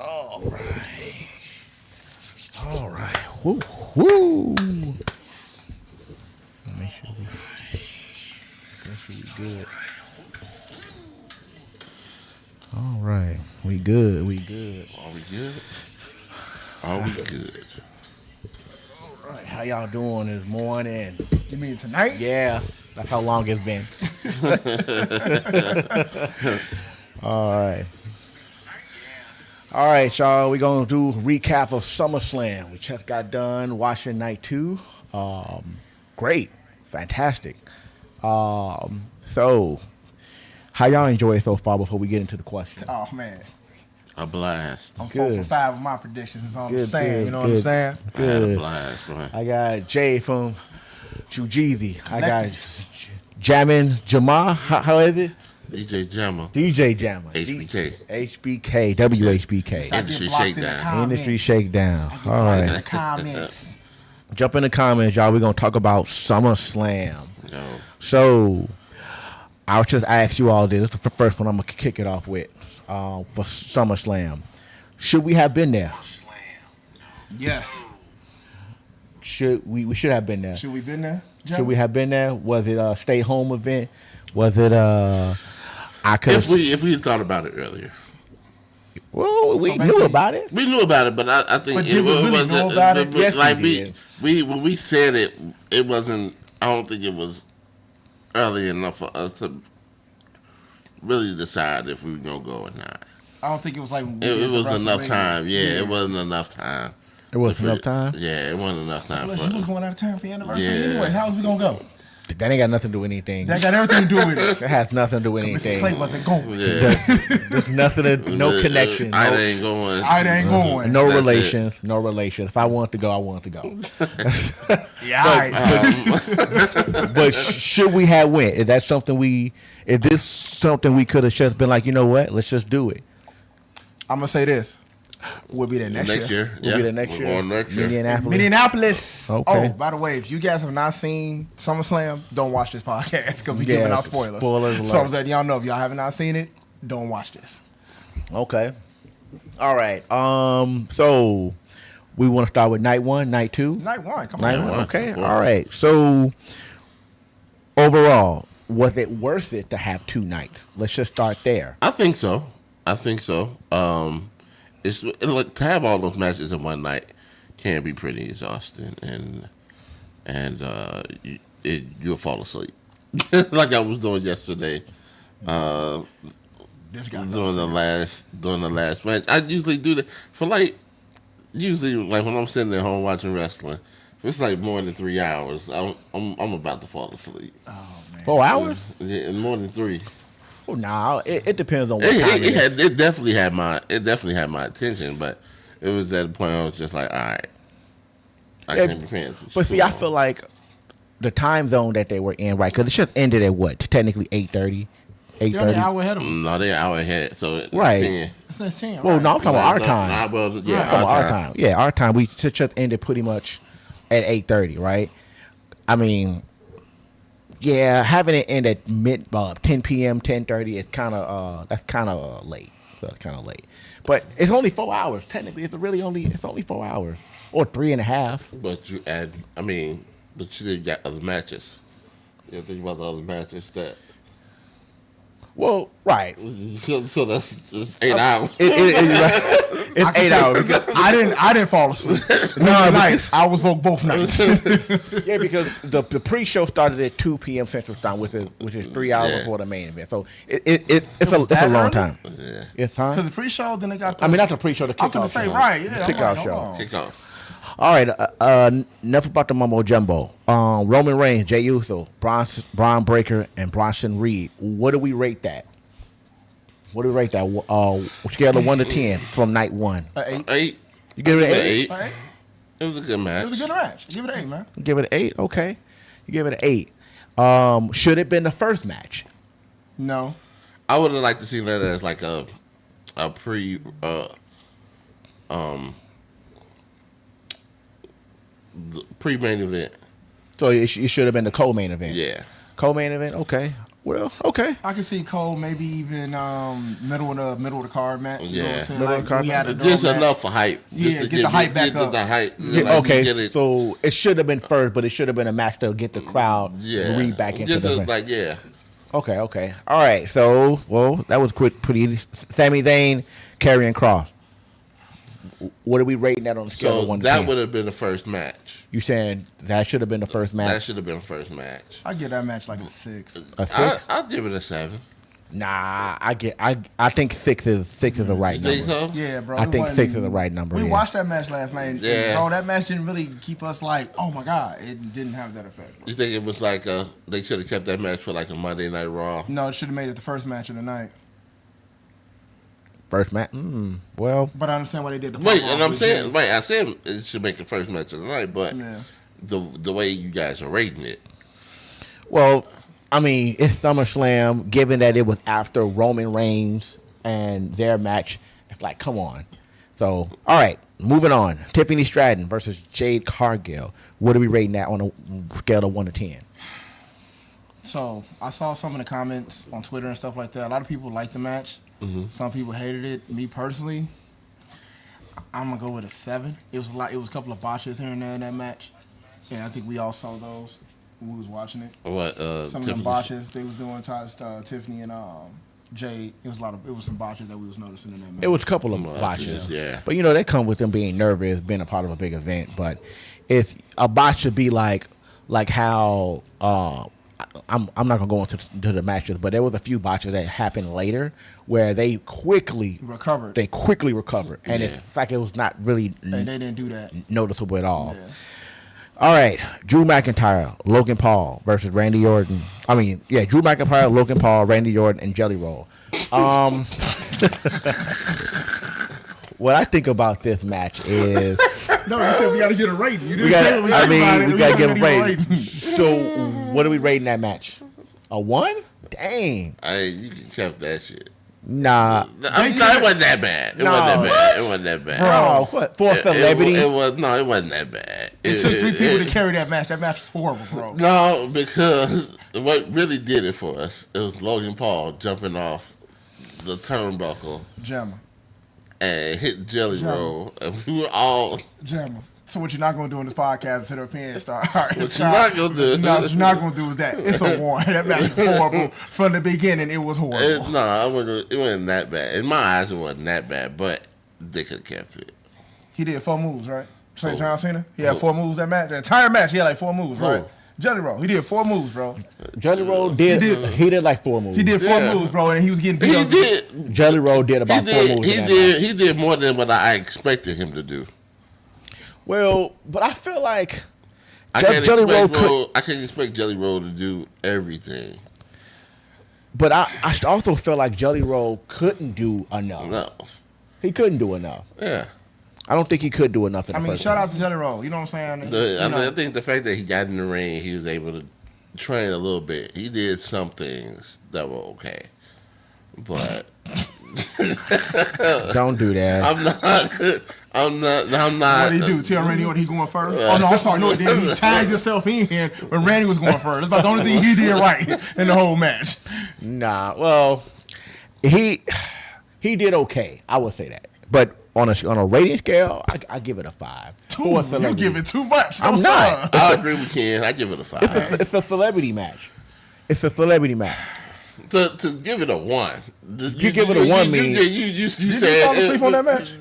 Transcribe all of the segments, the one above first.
All right. All right. Woo. Woo. Make sure we good. All right. We good. We good. Are we good? Are we good? All right. How y'all doing this morning? You mean tonight? Yeah. That's how long it's been. All right. All right, y'all. We're going to do a recap of SummerSlam. We just got done watching night 2. Great. Fantastic. So, how y'all enjoy it so far before we get into the question? Oh, man. A blast. I'm 4 for 5 with my predictions. That's all I'm saying. You know what I'm saying? I had a blast, bro. I got Jay from Jujeezy. I got Jammin' Jamal. How is it? DJ Jammer. DJ Jammer. HBK. HBK. WHBK. Industry Shakedown. Industry Shakedown. All right. In the comments. Jump in the comments, y'all. We're going to talk about SummerSlam. No. So, I'll just ask you all this. This is the first one I'm going to kick it off with for SummerSlam. Should we have been there? Yes. We should have been there. Should we been there? John? Should we have been there? Was it a stay-home event? Was it If we had thought about it earlier. Well, we knew about it. We knew about it, but I think but did we really know about it? Yes, like we did. When we said it, it wasn't. I don't think it was early enough for us to really decide if we were gonna go or not. I don't think it was like it was enough time. Yeah, it wasn't enough time. It wasn't enough time? Yeah, it wasn't enough time. Unless you was going out of town for your anniversary anyway. How was we gonna go? That ain't got nothing to do with anything. That got everything to do with it. That has nothing to do with Mrs. anything. Clay wasn't going. Yeah. There's nothing, no connection. I ain't going. No relations. No relations. If I want to go, I want to go. Yeah, but should we have went? Is that something is this something we could have just been like, you know what? Let's just do it. I'm going to say this. We'll be there next year. We'll be there next year. Minneapolis. Okay. Oh, by the way, if you guys have not seen SummerSlam, don't watch this podcast because we're giving out spoilers. So that y'all know, if y'all haven't not seen it, don't watch this. Okay. All right. So we want to start with night 1, night 2? Night 1. Come on. Night 1. Okay. All right. So overall, was it worth it to have 2 nights? Let's just start there. I think so. It's like to have all those matches in one night can be pretty exhausting, and you'll fall asleep like I was doing yesterday. During the last match, I usually do that for like when I'm sitting at home watching wrestling. If it's like more than 3 hours, I'm about to fall asleep. Oh man, 4 hours? Yeah, more than 3. Well, no, it depends on what time it definitely had my attention, but it was at the point I was just like, all right, I can't be paying attention. But see, I feel like the time zone that they were in, right? Because it just ended at what? Technically 8:30. They're an hour ahead of us. No, they're an hour ahead. So right. 10. It's 10. Right? Well, no, I'm talking about our time. Our time. Yeah, our time. We just ended pretty much at 8:30, right? I mean. Yeah, having it end at 10 p.m., 10:30 is kind of that's kind of late. So it's kind of late, but it's only 4 hours. Technically, it's only 4 hours or 3.5. But you got other matches. You think about the other matches that. Well, right. So that's 8 hours. It's 8 hours. Because I didn't fall asleep. I was woke both nights. Yeah, because the pre-show started at 2 p.m. Central Time, which is 3 hours before the main event. So it's a long time. Yeah. It's time. Because the pre-show, then they got. Not the pre-show. The kickoff. I was going to say right. Yeah. Kickoff. All right, enough about the mumbo jumbo. Roman Reigns, Jey Uso, Braun Breaker, and Bronson Reed. What do we rate that? Scale of 1 to 10 from night 1. 8. You give it an 8? It was a good match. Give it an 8, man. Give it an 8. Okay, you give it an 8. Should it have been the first match? No. I would have liked to see that as like a pre-main event. So it should have been the co-main event. Yeah. Co-main event. Okay. Well, okay. I can see Cole maybe even middle of the card match. You know what I'm saying? Middle of the card match. Just enough for hype. Just to get the hype back up. The hype. Yeah, okay, so it should have been first, but it should have been a match to get the crowd read back into the match. Okay. All right, so, that was pretty easy. Sami Zayn, Karrion Kross. What are we rating that on the scale of 1 to 10? That would have been the first match. You saying that should have been the first match? That should have been the first match. I give that match like a 6. A 6? I'll give it a 7. Nah, I think 6 is the right number. Think so? Yeah, bro. I think 6 is the right number. We watched that match last night, and yeah. bro, that match didn't really keep us like, oh my god, it didn't have that effect. Bro. You think it was like they should have kept that match for like a Monday Night Raw? No, it should have made it the first match of the night. First match? Well. But I understand why they did the I said it should make the first match of the night, but the way you guys are rating it. Well, I mean, it's SummerSlam, given that it was after Roman Reigns and their match. It's like, come on. So, all right, moving on. Tiffany Stratton versus Jade Cargill. What are we rating that on a scale of 1 to 10? So, I saw some of the comments on Twitter and stuff like that. A lot of people liked the match. Mm-hmm. Some people hated it. Me personally, I'm gonna go with a 7. It was a couple of botches here and there in that match, and I think we all saw those when we was watching it. What? Some of them botches they was doing. Tiffany and Jade. It was some botches that we was noticing in that match. It was a couple of botches. Yeah. But they come with them being nervous, being a part of a big event. But it's a botch should be like how. I'm not gonna go into the matches, but there was a few botches that happened later where they quickly recovered. And it's like it was not really. They didn't do that noticeable at all. Yeah. All right, Drew McIntyre, Logan Paul versus Randy Orton. Drew McIntyre, Logan Paul, Randy Orton, and Jelly Roll. What I think about this match is. No, you said we got to get a rating. You didn't we got to get a rating. So, what are we rating that match? A 1? Dang. You can keep that shit. Nah. It wasn't that bad. It wasn't that bad. Bro, what? For a celebrity? It wasn't that bad. It took 3 people to carry that match. That match was horrible, bro. No, because what really did it for us, it was Logan Paul jumping off the turnbuckle. Jammer. And hit Jelly Roll, and we were all Jammer. So what you're not gonna do in this podcast is sit up here and start. What you're not gonna do? No, what you're not gonna do is that. It's a 1. That match is horrible from the beginning. It was horrible. It wasn't that bad. In my eyes, it wasn't that bad, but they could have kept it. He did 4 moves, right? St. John Cena. He had 4 moves that match. The entire match, he had like 4 moves, right? Jelly Roll. He did 4 moves, bro. Jelly Roll did. He did like 4 moves. He did 4 moves, bro, and he was getting beat up. He did. Jelly Roll did about 4 moves. He did more than what I expected him to do. Well, but I feel like I can't expect Jelly Roll to do everything. But I also feel like Jelly Roll couldn't do enough. No, he couldn't do enough. Yeah. I don't think he could do enough. Shout out to Jelly Roll. You know what I'm saying? I think the fact that he got in the ring, he was able to train a little bit. He did some things that were okay, but don't do that. I'm not. What did he do? Tell Randy Orton he going first? Oh no, I'm sorry. No, he tagged himself in when Randy was going first. That's about the only thing he did right in the whole match. Nah, well, he did okay. I would say that, but. On a rating scale, I give it a 5. You give it too much. I'm not. I agree with Ken. I give it a 5. It's a celebrity match. To give it a 1. You give it a 1 means you said fall asleep on that match?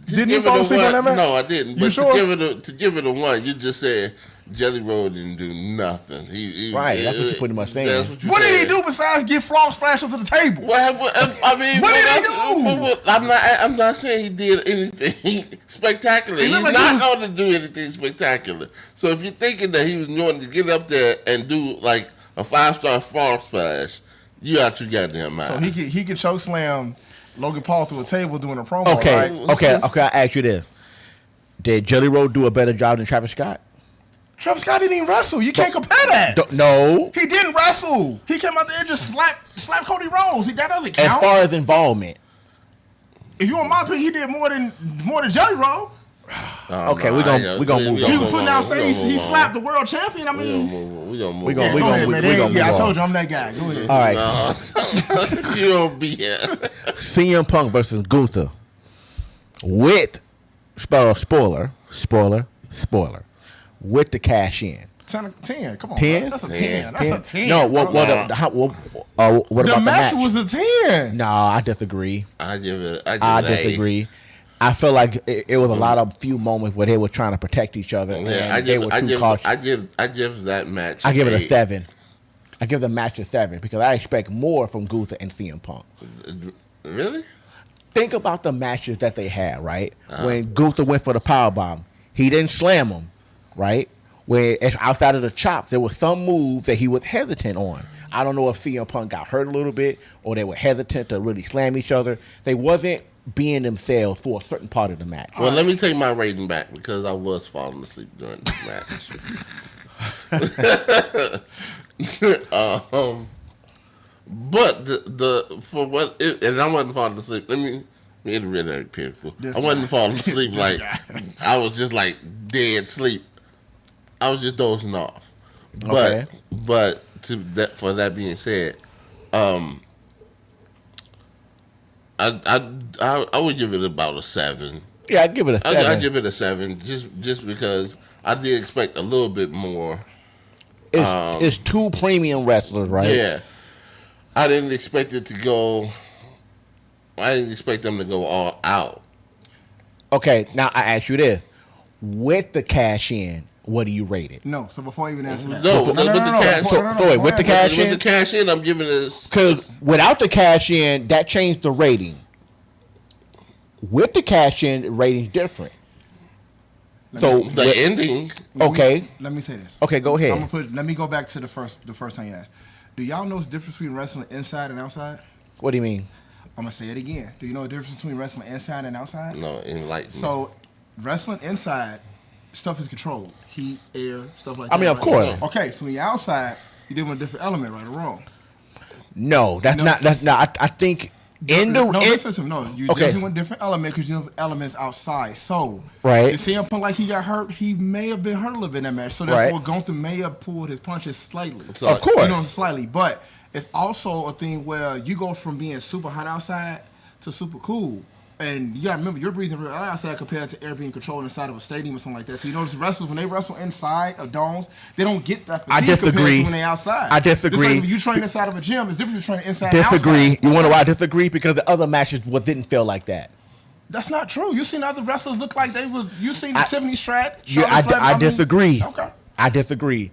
Didn't you fall asleep on that match? No, I didn't. You sure? To give it a 1, you just said Jelly Roll didn't do nothing. Right, that's what you're pretty much saying. What did he do besides get Floss Splash onto the table? What did he do? I'm not saying he did anything spectacular. He's not going to do anything spectacular. So if you're thinking that he was going to get up there and do like a 5-star Floss Splash, you out your goddamn mind. So he could choke slam Logan Paul through a table doing a promo, right? Okay, I ask you this. Did Jelly Roll do a better job than Travis Scott? Travis Scott didn't even wrestle. You can't compare that. No. He didn't wrestle. He came out there and just slapped Cody Rhodes. That doesn't count. As far as involvement. If you want my opinion, he did more than Jelly Roll. Okay, we're gonna move on. He was putting out saying he slapped the world champion. I mean, we gonna move. We gonna move on. I told you I'm that guy. Go ahead. All right. You don't be here. CM Punk versus Gunther with spoiler with the cash in. 10. Come on, 10? bro. That's a 10. That's a 10. No, what about the the match was a 10. No, I disagree. I disagree. I feel like it was a lot of few moments where they were trying to protect each other. Yeah, and they were too cautious. I give that match. I give it a 7. I give the match a 7 because I expect more from Gunther and CM Punk. Really? Think about the matches that they had, right? When Gunther went for the powerbomb, he didn't slam him, right? When outside of the chops, there were some moves that he was hesitant on. I don't know if CM Punk got hurt a little bit or they were hesitant to really slam each other. They wasn't being themselves for a certain part of the match. Well, let me take my rating back because I was falling asleep during this match. But for what and I wasn't falling asleep. Let me reiterate, people. I wasn't falling asleep like I was just like dead sleep. I was just dozing off. But for that being said, I would give it about a 7. Yeah, I'd give it a 7. I'd give it a 7 just because I did expect a little bit more. It's 2 premium wrestlers, right? Yeah. I didn't expect it to go. I didn't expect them to go all out. Okay, now I ask you this: with the cash in, what do you rate it? No, so before you even answer that, With the cash in, I'm giving it because without the cash in, that changed the rating. With the cash in, the rating's different. The ending. Okay. Let me say this. Okay, go ahead. Let me go back to the first time you asked. Do y'all know the difference between wrestling inside and outside? What do you mean? I'm gonna say it again. Do you know the difference between wrestling inside and outside? No, enlighten. So, wrestling inside, stuff is controlled. Heat, air, stuff like that. I mean, of course. Okay, so when you're outside, you're dealing with a different element, right or wrong? No, that's not. I think listen to me. No, you're dealing with different elements because you have elements outside. So, right. You see him like he got hurt. He may have been hurt a little bit in that match. So therefore, Gunther may have pulled his punches slightly. Of course, slightly. But it's also a thing where you go from being super hot outside to super cool. And you gotta remember, you're breathing real outside compared to air being controlled inside of a stadium or something like that. So you notice wrestlers, when they wrestle inside of domes, they don't get that fatigue compared to when they outside. I disagree. Just like when you train inside of a gym, it's different from training inside Disagree. outside. You want to know why I disagree? Because the other matches didn't feel like that. That's not true. You seen other wrestlers look like they was. You seen Tiffany Stratton? Yeah, I disagree. Okay. I disagree.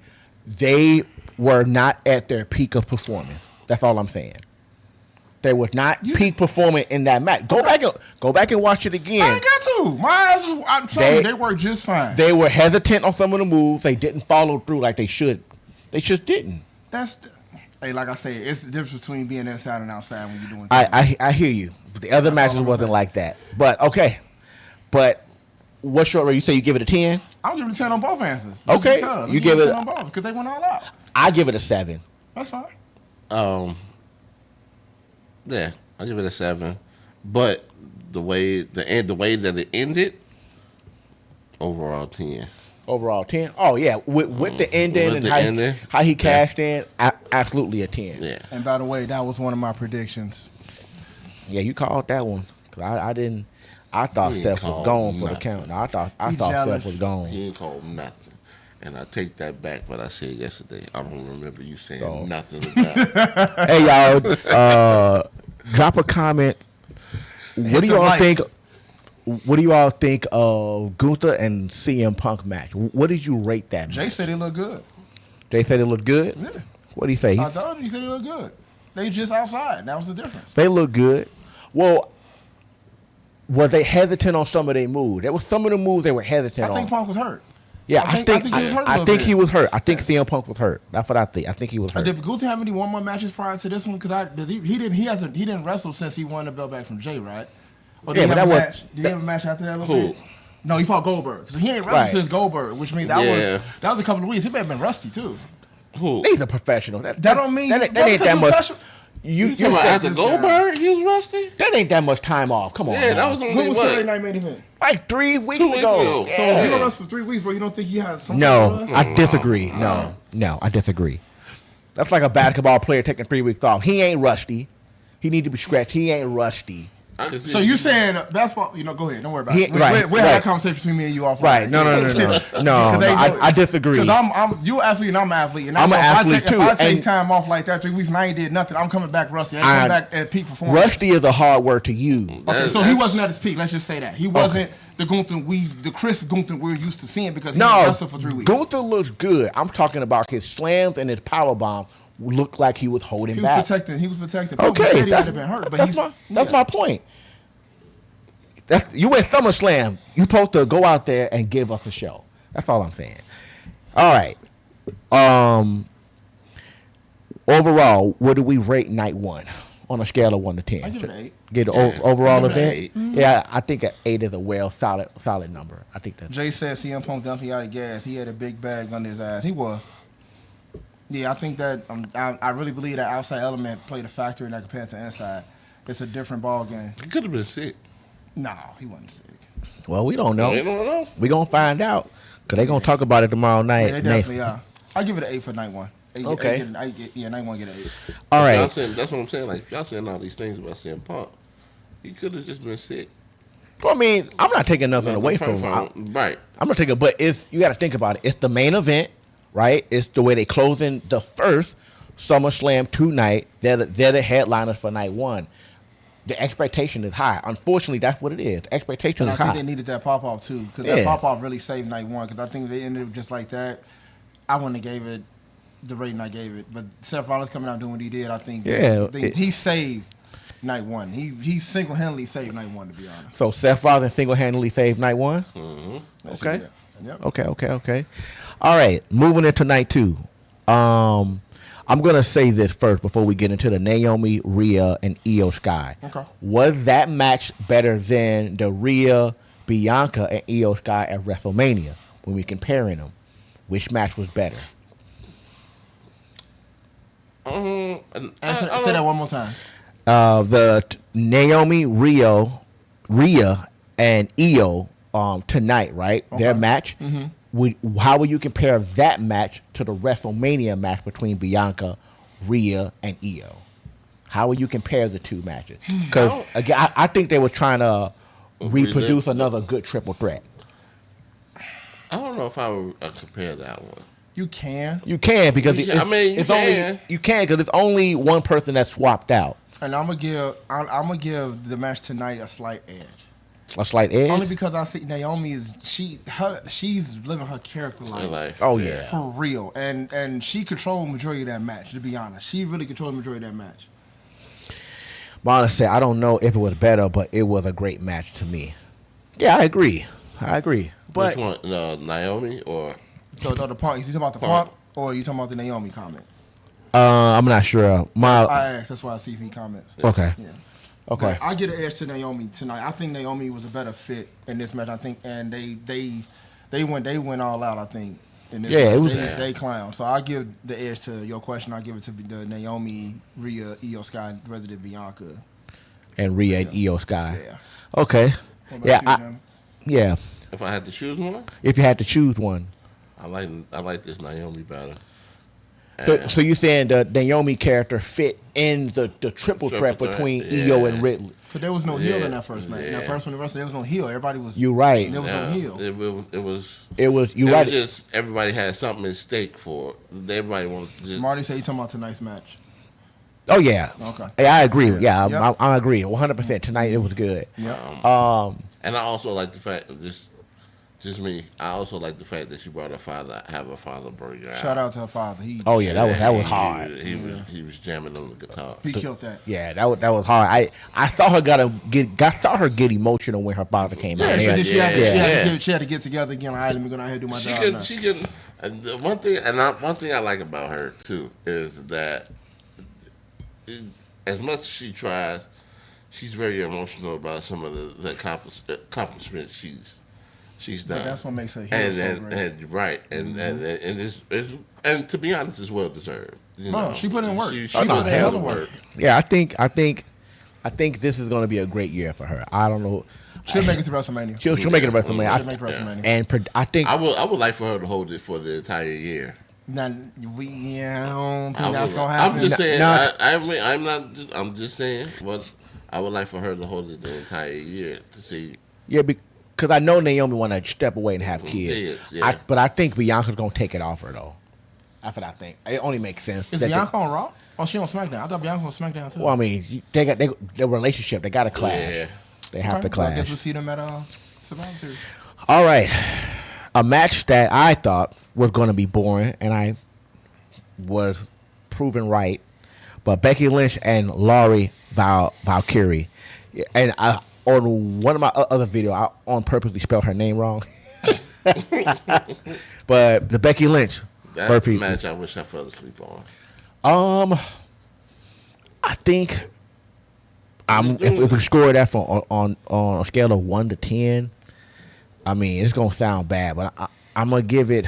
They were not at their peak of performance. That's all I'm saying. They was not peak performing in that match. Go back and watch it again. I ain't got to. My eyes, I'm telling you, they worked just fine. They were hesitant on some of the moves. They didn't follow through like they should. They just didn't. Hey, like I said, it's the difference between being inside and outside when you're doing things. I hear you. The other matches wasn't like that. But okay. But what's your rating? You say you give it a 10? I'm giving it a 10 on both answers. Okay. You give it a 10 on both because they went all out. I give it a 7. That's fine. Yeah, I give it a 7. But the way that it ended, overall 10. Overall 10. Oh yeah, with the ending how he cashed in, absolutely a 10. Yeah. And by the way, that was one of my predictions. Yeah, you called that one. Cause I didn't. I thought Seth was gone for the count. No, I thought Seth was gone. He ain't called nothing. And I take that back, what I said yesterday. I don't remember you saying nothing about it. Hey, y'all, drop a comment. What do y'all think? What do you all think of Gunther and CM Punk match? What did you rate that match? Jay said it looked good. Jay said it looked good? Yeah. What did he say? I told you, he said it looked good. They just outside. That was the difference. They look good. Well, were they hesitant on some of their moves? There was some of the moves they were hesitant on. I think Punk was hurt. Yeah, I think he was hurt. I think he was hurt. I think CM Punk was hurt. That's what I think. I think he was hurt. Did Gunther have any one more matches prior to this one? Because he didn't wrestle since he won the belt back from Jay, right? Or did he have a match after that? Bit? No, he fought Goldberg. So he ain't wrestled since Goldberg, which means that was a couple of weeks. He may have been rusty too. Who? He's a professional. That don't mean that ain't that much. You talking about after Goldberg? He was rusty. That ain't that much time off. Come on. Yeah, man. that was only When was what? Saturday Night Main Event? Like 3 weeks 2 weeks ago. ago. So Yeah. you don't rest for 3 weeks, bro. You don't think he has some No, sort of I disagree. No, I disagree. That's like a basketball player taking 3 weeks off. He ain't rusty. He need to be stretched. He ain't rusty. So you saying basketball? Go ahead. Don't worry about it. Right, We'll have a conversation between me and you off. Right. No. I disagree. Because you athlete and I'm an athlete. And I'm an athlete too. If I take time off like that 3 weeks and I ain't did nothing, I'm coming back rusty. I ain't coming back at peak performance. Rusty is a hard word to use. Okay, so he wasn't at his peak. Let's just say that. He wasn't the Chris Gunther we're used to seeing because he wrestled for 3 weeks. Gunther looks good. I'm talking about his slams and his power bomb looked like he was holding back. He was protected. Okay, he have been hurt, but that's my point. You at SummerSlam, you supposed to go out there and give us a show. That's all I'm saying. All right. Overall, what do we rate night one on a scale of 1 to 10? I give it an 8. Get the overall give it an event? 8. Mm-hmm. Yeah, I think an 8 is a solid number. I think that's Jay said CM Punk dumping out of gas. He had a big bag under his ass. He was. Yeah, I think that I really believe that outside element played a factor in that compared to inside. It's a different ball game. He could have been sick. No, he wasn't sick. Well, we don't know. They don't know. We're going to find out because they're going to talk about it tomorrow night. Yeah, they definitely are. I give it an 8 for night one. Okay. Night one get an 8. All right. That's what I'm saying. Like, if y'all saying all these things about CM Punk, he could have just been sick. Well, I mean, I'm not taking nothing away from him. Right. I'm not taking, but you got to think about it. It's the main event, right? It's the way they closing the first SummerSlam 2 night. They're the headliners for night one. The expectation is high. Unfortunately, that's what it is. The expectation is high. I think they needed that pop-off, too, because that pop-off really saved night one, because I think if they ended it just like that, I wouldn't have gave it the rating I gave it. But Seth Rollins coming out doing what he did, I think he saved night one. He single-handedly saved night one, to be honest. So Seth Rollins single-handedly saved night one? Mm-hmm. Okay. Yep. Okay. All right. Moving into night 2. I'm going to say this first before we get into the Naomi, Rhea, and Io Sky. Okay. Was that match better than the Rhea, Bianca, and Io Sky at WrestleMania when we comparing them? Which match was better? Say that one more time. The Naomi, Rhea, and Io tonight, right? Okay. Their match. Mm-hmm. How would you compare that match to the WrestleMania match between Bianca, Rhea, and Io? How would you compare the two matches? Because again, I think they were trying to reproduce another good triple threat. I don't know if I would compare that one. You can because you can because it's only one person that swapped out. And I'm gonna give the match tonight a slight edge. A slight edge? Only because I see Naomi she's living her character life. Oh yeah. For real. And she controlled the majority of that match, to be honest. She really controlled the majority of that match. But honestly, I don't know if it was better, but it was a great match to me. Yeah, I agree. But which one? Naomi or no, the Punk. You talking about the Punk or you talking about the Naomi comment? I'm not sure. I asked, that's why I see if he comments. Okay. Yeah. Okay. But I get an edge to Naomi tonight. I think Naomi was a better fit in this match. I think, and they went all out. I think. In this match. It was. They clown. So I give the edge to your question. I give it to the Naomi, Rhea, Io Sky rather than Bianca. And Rhea and Io Sky. Yeah. Okay. Yeah. If I had to choose one. If you had to choose one. I like this Naomi better. So you're saying the Naomi character fit in the triple threat between Io and Ripley? Because there was no heel in that first match. In that first one, there was no heel. Everybody was. You're right. There was no heel. It was. You're right. Just everybody had something at stake for. Everybody wanted to just. Marty said he talking about tonight's match. Oh yeah. Okay. Yeah, I agree. Yeah, yep. I agree. 100%. Tonight it was good. Yeah. And I also like the fact that just me. I also like the fact that she brought her father, bring her out. Shout out to her father. That was hard. He was jamming on the guitar. He killed that. Yeah, that was hard. I saw her get emotional when her father came out. She had to get together again. All right, let me go down here and do my job. She can. One thing I like about her too is that as much as she tries, she's very emotional about some of the accomplishments she's done. But that's what makes her heel so great. And right, and and to be honest, it's well deserved. You know, she put in work. She put in hell of work. Yeah, I think this is going to be a great year for her. I don't know. She'll make it to WrestleMania. She'll make it to WrestleMania. She'll make it to WrestleMania. And I think I would like for her to hold it for the entire year. I don't think that's gonna happen. I'm just saying. I'm just saying. But I would like for her to hold it the entire year to see. Yeah, because I know Naomi want to step away and have kids. Yeah. But I think Bianca's gonna take it off her though. That's what I think. It only makes sense. Is Bianca on Raw? Oh, she on SmackDown. I thought Bianca was on SmackDown too. Well, I mean, they got their relationship. They got to clash. Yeah. They have to clash. I guess we'll see them at Survivor Series. All right, a match that I thought was going to be boring, and I was proven right. But Becky Lynch and Laurie Valkyrie, and on one of my other videos, I on purposely spelled her name wrong. But the Becky Lynch match, I wish I fell asleep on. I think if we score that on a scale of 1 to 10, I mean it's gonna sound bad, but I'm gonna give it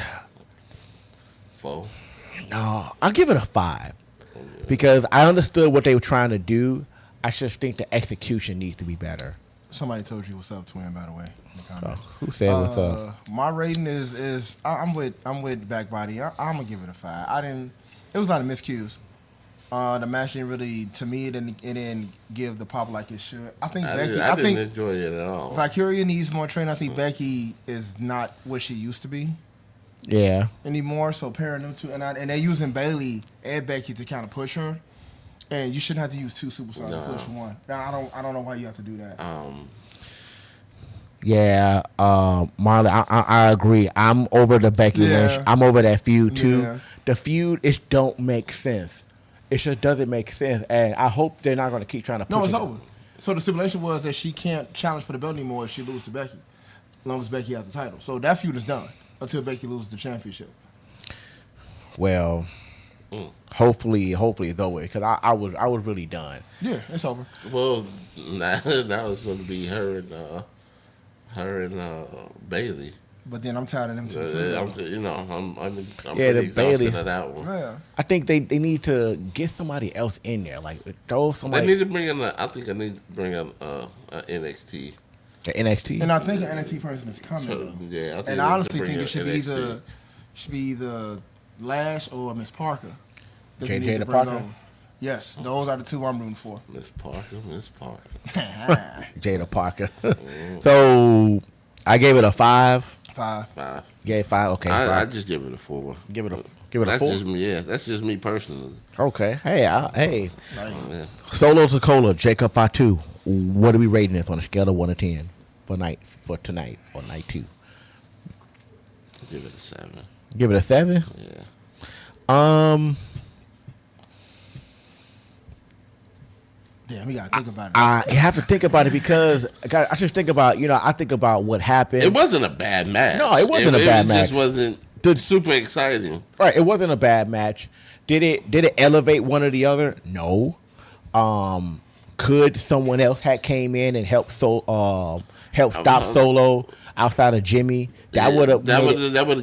4. No, I'll give it a 5 because I understood what they were trying to do. I just think the execution needs to be better. Somebody told you what's up, twin. By the way, in the comments. Who said what's up? My rating is I'm with Backbody. I'm gonna give it a 5. It was a lot of miscues. The match didn't really, to me, it didn't give the pop like it should. I didn't enjoy it at all. Valkyrie needs more training. I think Becky is not what she used to be. Yeah. Anymore. So pairing them two, and they're using Bayley and Becky to kind of push her. And you shouldn't have to use 2 superstars to push one. Now, I don't know why you have to do that. Yeah, Marley, I agree. I'm over the Becky Lynch. I'm over that feud too. Yeah. The feud, it don't make sense. It just doesn't make sense, and I hope they're not going to keep trying to push it. No, it's over. So the stipulation was that she can't challenge for the belt anymore if she loses to Becky, as long as Becky has the title. So that feud is done until Becky loses the championship. Well, hopefully it's over because I was really done. Yeah, it's over. Well, that was going to be her and Bayley. But then I'm tired of them two. I'm the pretty Bayley exhausted of that one. Yeah. I think they need to get somebody else in there, like throw somebody. They need to bring in. I think I need to bring in NXT. The NXT. And I think an NXT person is coming. So, yeah, I think and I honestly think it should be either Lash or Miss Parker. JJ Parker. Yes, those are the two I'm rooting for. Miss Parker. Jada Parker. So I gave it a 5. 5. Gave 5. Okay. I just give it a 4. Give it a 4. That's just me personally. Okay. Hey. Solo Sokola, Jacob Fatu. What are we rating this on a scale of 1 to 10 for tonight or night 2? Give it a 7. Give it a 7? Yeah. Damn, we gotta think about it. You have to think about it because I just think about I think about what happened. It wasn't a bad match. No, it wasn't a bad match. It just wasn't super exciting. Right, it wasn't a bad match. Did it elevate one or the other? No. Could someone else had came in and helped stop Solo outside of Jimmy? That would have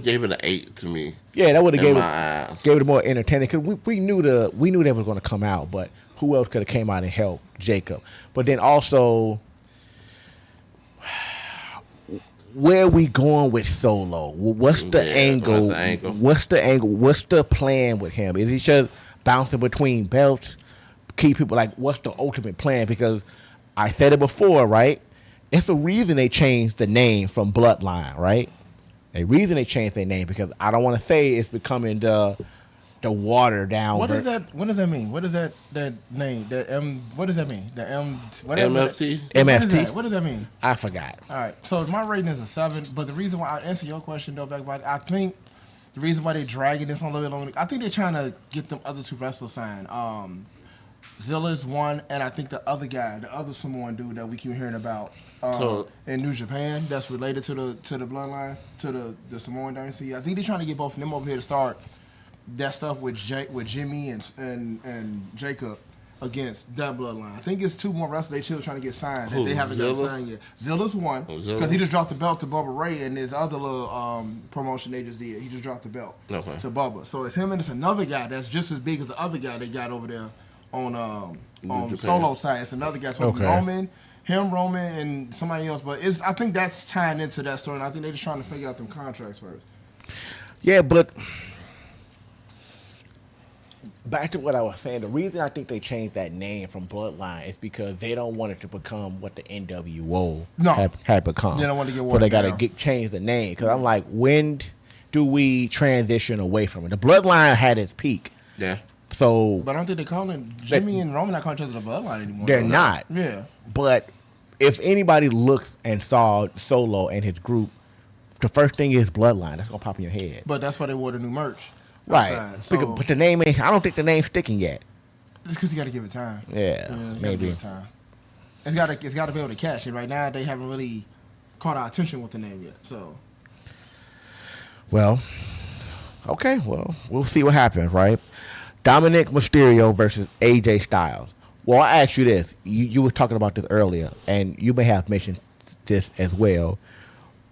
gave it an 8 to me. Yeah, that would have gave it more entertaining because we knew they were going to come out, but who else could have came out and helped Jacob? But then also, where are we going with Solo? What's the angle? What's the angle? What's the plan with him? Is he just bouncing between belts? Keep people like, what's the ultimate plan? Because I said it before, right? It's the reason they changed the name from Bloodline, right? The reason they changed their name because I don't want to say it's becoming the water down. What does that mean? What does that name? What does that mean? The MFT? MFT. What does that mean? I forgot. All right. So my rating is a 7, but the reason why I answer your question though, Backbody, I think the reason why they're dragging this on a little bit longer, I think they're trying to get them other 2 wrestlers signed. Zilla's one, and I think the other guy, the other Samoan dude that we keep hearing about in New Japan, that's related to the bloodline, to the Samoan dynasty. I think they're trying to get both of them over here to start that stuff with Jimmy and Jacob, against that bloodline. I think it's 2 more wrestlers they still trying to get signed that Who, they haven't got Zilla? signed yet. Zilla's one Zilla? because he just dropped the belt to Bubba Ray and his other little promotion they just did. He just dropped the belt to Bubba. So it's him and it's another guy that's just as big as the other guy they got over there on Solo side. It's another guy. So Roman, and somebody else. But I think that's tying into that story. And I think they're just trying to figure out them contracts first. Yeah, but back to what I was saying, the reason I think they changed that name from Bloodline is because they don't want it to become what the NWO had become. They don't want to get so watered they got down. to change the name. Because I'm like, when do we transition away from it? The Bloodline had its peak. Yeah. So, But I don't think they're calling Jimmy and Roman not calling each other the Bloodline anymore. they're not. Yeah. But if anybody looks and saw Solo and his group, the first thing is Bloodline. That's going to pop in your head. But that's why they wore the new merch. Right. outside. So, But the name ain't, I don't think the name's sticking yet. it's because you got to give it time. Yeah, you gotta maybe. give it time. It's got to be able to catch it. Right now, they haven't really caught our attention with the name yet. So, Well, okay. Well, we'll see what happens, right? Dominik Mysterio versus AJ Styles. Well, I asked you this. You were talking about this earlier, and you may have mentioned this as well.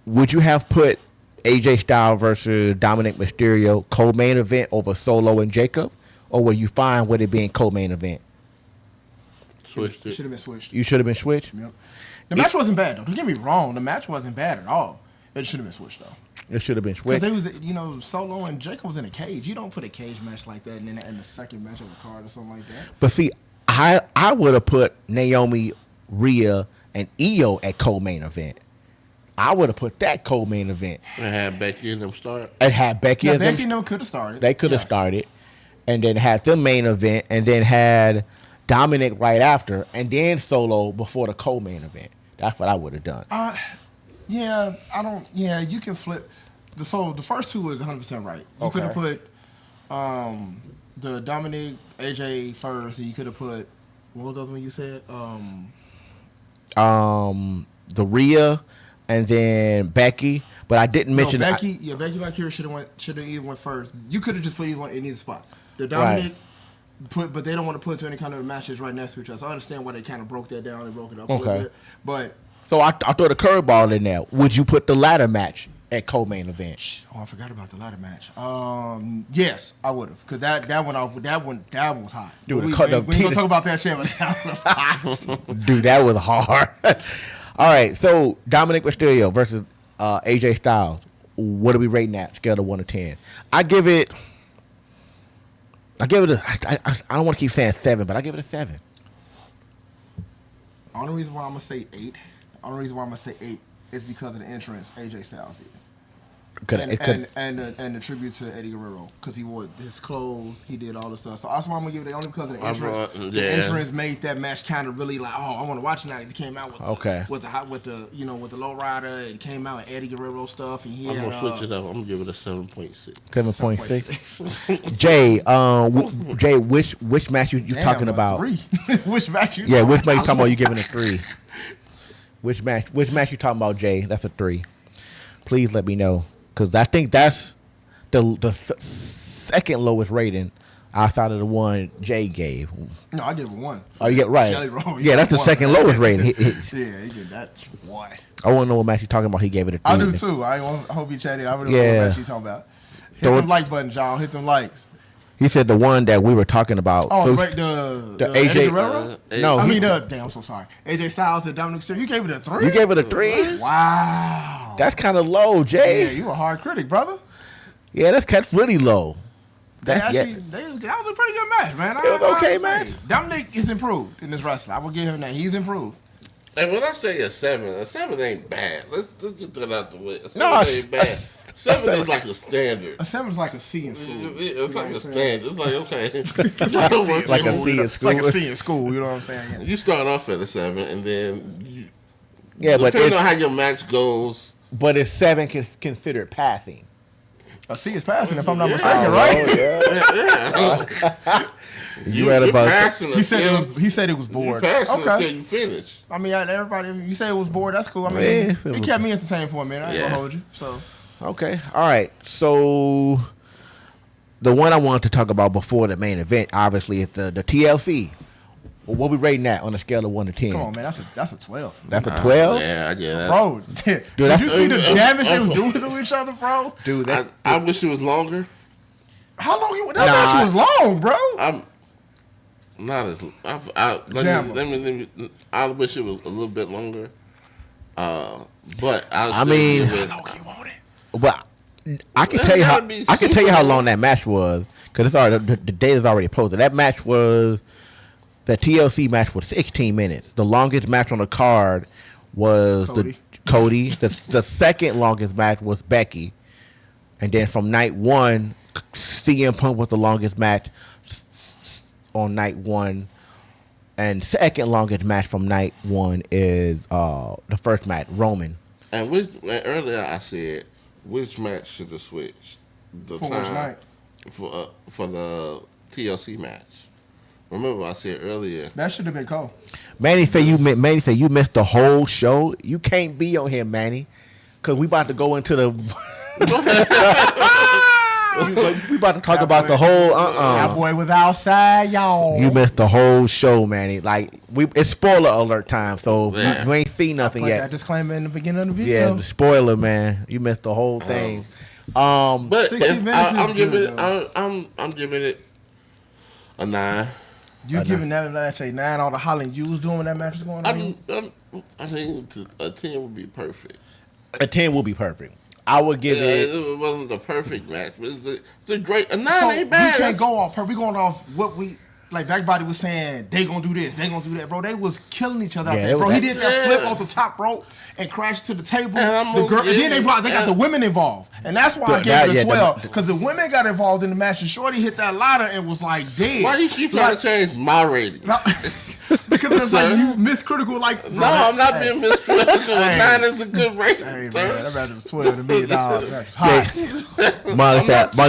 Would you have put AJ Styles versus Dominik Mysterio co-main event over Solo and Jacob, or were you fine with it being co-main event? Switched it it. should have been switched. You should have been switched. Yep. The match wasn't bad, though. Don't get me wrong. The match wasn't bad at all. It should have been switched, though. It should have been Because switched. they was, Solo and Jacob was in a cage. You don't put a cage match like that and then in the second match of a card or something like that. But see, I would have put Naomi, Rhea, and Io at co-main event. I would have put that co-main event. And had Becky and them start. And had Becky Yeah, as them- Becky and them could have started. They could have Yes. started, and then had them main event, and then had Dominik right after, and then Solo before the co-main event. That's what I would have done. Yeah, I don't. Yeah, you can flip. The first two was 100% right. You could have put the Dominik AJ first, and you could have put what was the other one you said? The Rhea, and then Becky, but I didn't mention Becky. Becky Valkyrie should have either went first. You could have just put either one in either spot. The Dominik but they don't want to put it to any kind of matches right next to each other. So I understand why they kind of broke that down and broke it up a little bit. But so I threw the curveball in there. Would you put the ladder match at co-main event? I forgot about the ladder match. Yes, I would have, because that one was hot. Dude, we gonna talk about that shit. Dude, that was hard. All right, so Dominik Mysterio versus AJ Styles. What are we rating that? Scale of 1 to 10. I give it. I don't want to keep saying 7, but I give it a 7. Only reason why I'm gonna say 8. Only reason why I'm gonna say 8 is because of the entrance AJ Styles did. And the tribute to Eddie Guerrero, because he wore his clothes, he did all the stuff. So that's why I'm gonna give it only because of the entrance. The entrance made that match kind of really like, oh, I want to watch it now. It came out with the lowrider. It came out with Eddie Guerrero stuff, and he I'm had, gonna switch it up. I'm gonna give it a 7.6. 7.6. Jay, which match you talking about? 3. Which match you? Yeah, which match you talking about? You giving a 3? Which match you talking about, Jay? That's a 3. Please let me know, because I think that's the second lowest rating outside of the one Jay gave. No, I give it 1. Oh, yeah, right. Jelly Roll, yeah, that's the second lowest rating. Yeah, he did that. What? I want to know what match you talking about. He gave it a 3. I do too. I hope you chatted. I really know what match you talking about. Hit them like buttons, y'all. Hit them likes. He said the one that we were talking about. Oh, so the AJ Eddie Guerrero? No, damn, I'm so sorry. AJ Styles and Dominik Mysterio. You gave it a 3? You gave it a 3? Wow. That's kind of low, Jay. Yeah, you a hard critic, brother. Yeah, that's really low. That was a pretty good match, man. It was okay match. Dominik is improved in this wrestling. I will give him that. He's improved. And when I say a 7 ain't bad. Let's get that out the way. A 7 No, ain't bad. 7 is like a standard. A 7 is like a C in school. It's like a standard. It's like, okay. It's like a C in school. Like a C in school, you know what I'm saying? You start off at a 7, and then but depending on how your match goes. But is 7 considered passing? A C is passing, if I'm not mistaken, right? Yeah. You read about he said it was bored. You passed until you finish. I mean, everybody, you say it was bored, that's cool. I mean, it kept me entertained for a minute. I ain't gonna hold you. So okay, all right. So the one I wanted to talk about before the main event, obviously, is the TLC. Well, what we rating that on a scale of 1 to 10? Come on, man. That's a 12. That's a 12? Yeah, I get that. Bro, did you see the damage they was doing to each other, bro? Dude, I wish it was longer. How long that match was long, bro? I'm not as. I wish it was a little bit longer. But I mean, how long you want it? Well, I can tell you how long that match was because it's already the date is already posted. That match was the TLC match was 16 minutes. The longest match on the card was Cody. The second longest match was Becky, and then from night one, CM Punk was the longest match on night one, and second longest match from night one is the first match, Roman. And earlier I said which match should have switched the For time which night? For the TLC match. Remember I said earlier That should have been Cole. Manny said you missed the whole show. You can't be on here, Manny, because we about to go into the. We about to talk about the whole. That boy was outside, y'all. You missed the whole show, Manny. Like it's spoiler alert time, so you ain't seen nothing Put yet. that disclaimer in the beginning of the video. Yeah, the spoiler, man. You missed the whole thing. but 60 minutes I'm is giving good, I'm giving it a 9. You giving that match a 9? All the hollering you was doing when that match was going on? I think a 10 would be perfect. A 10 will be perfect. I would give it. It wasn't the perfect match, but it's a great. A 9 So ain't bad. we can't go off. We going off what we like. Backbody was saying they gonna do this, they gonna do that, bro. They was killing each other out there, bro. He did that flip off the top rope and crashed to the table. And then they got the women involved, and that's why I gave it a 12 because the women got involved in the match. And Shorty hit that ladder and was like dead. Why you keep trying to change my rating? Because it's like you miscritical. Like no, I'm not being miscritical. 9 is a good rating. Hey man, that match was 12 to me. Molly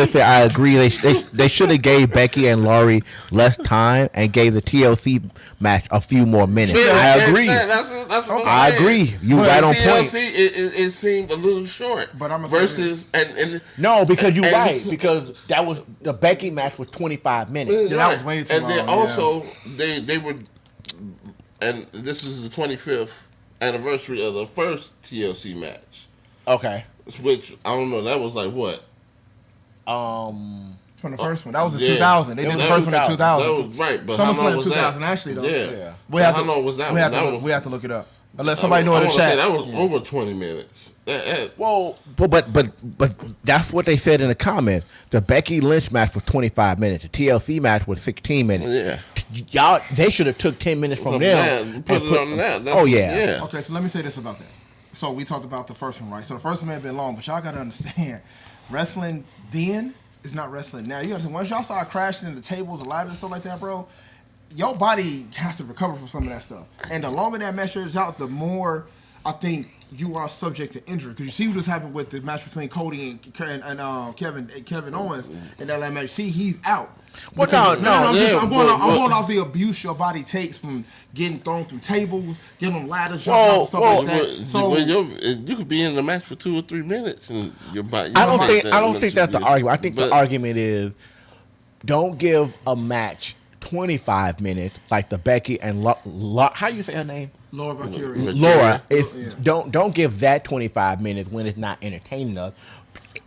said, I agree. They should have gave Becky and Laurie less time and gave the TLC match a few more minutes. I agree. I agree. You right on point. TLC, it seemed a little short. But I'm versus and no, because you're right. Because that was the Becky match was 25 minutes. Yeah, that was way too long. And then also they were. And this is the 25th anniversary of the first TLC match. Okay. Which, I don't know, that was like what? From the first one. That was in 2000. They did the first one in 2000. That was right. But SummerSlam in 2000, actually, though. Yeah. How long was that one? We have to look it up. Unless somebody know in the chat. That was over 20 minutes. Well, but that's what they said in the comment. The Becky Lynch match was 25 minutes. The TLC match was 16 minutes. Yeah. Y'all, they should have took 10 minutes from them. Put it on that. Oh, yeah. Okay, so let me say this about that. So we talked about the first one, right? So the first one may have been long, but y'all got to understand, wrestling then is not wrestling now. You understand? Once y'all start crashing into tables, ladders, and stuff like that, bro, your body has to recover from some of that stuff. And the longer that match is out, the more I think you are subject to injury. Because you see what happened with the match between Cody and Kevin Owens in that match. See, he's out. Well, I'm going off the abuse your body takes from getting thrown through tables, getting on ladders, jumping off, stuff like that. So you could be in the match for 2 or 3 minutes, and your body. I don't think that's the argument. I think the argument is don't give a match 25 minutes like the Becky and how do you say her name? Laura Valkyrie. Laura, don't give that 25 minutes when it's not entertaining us.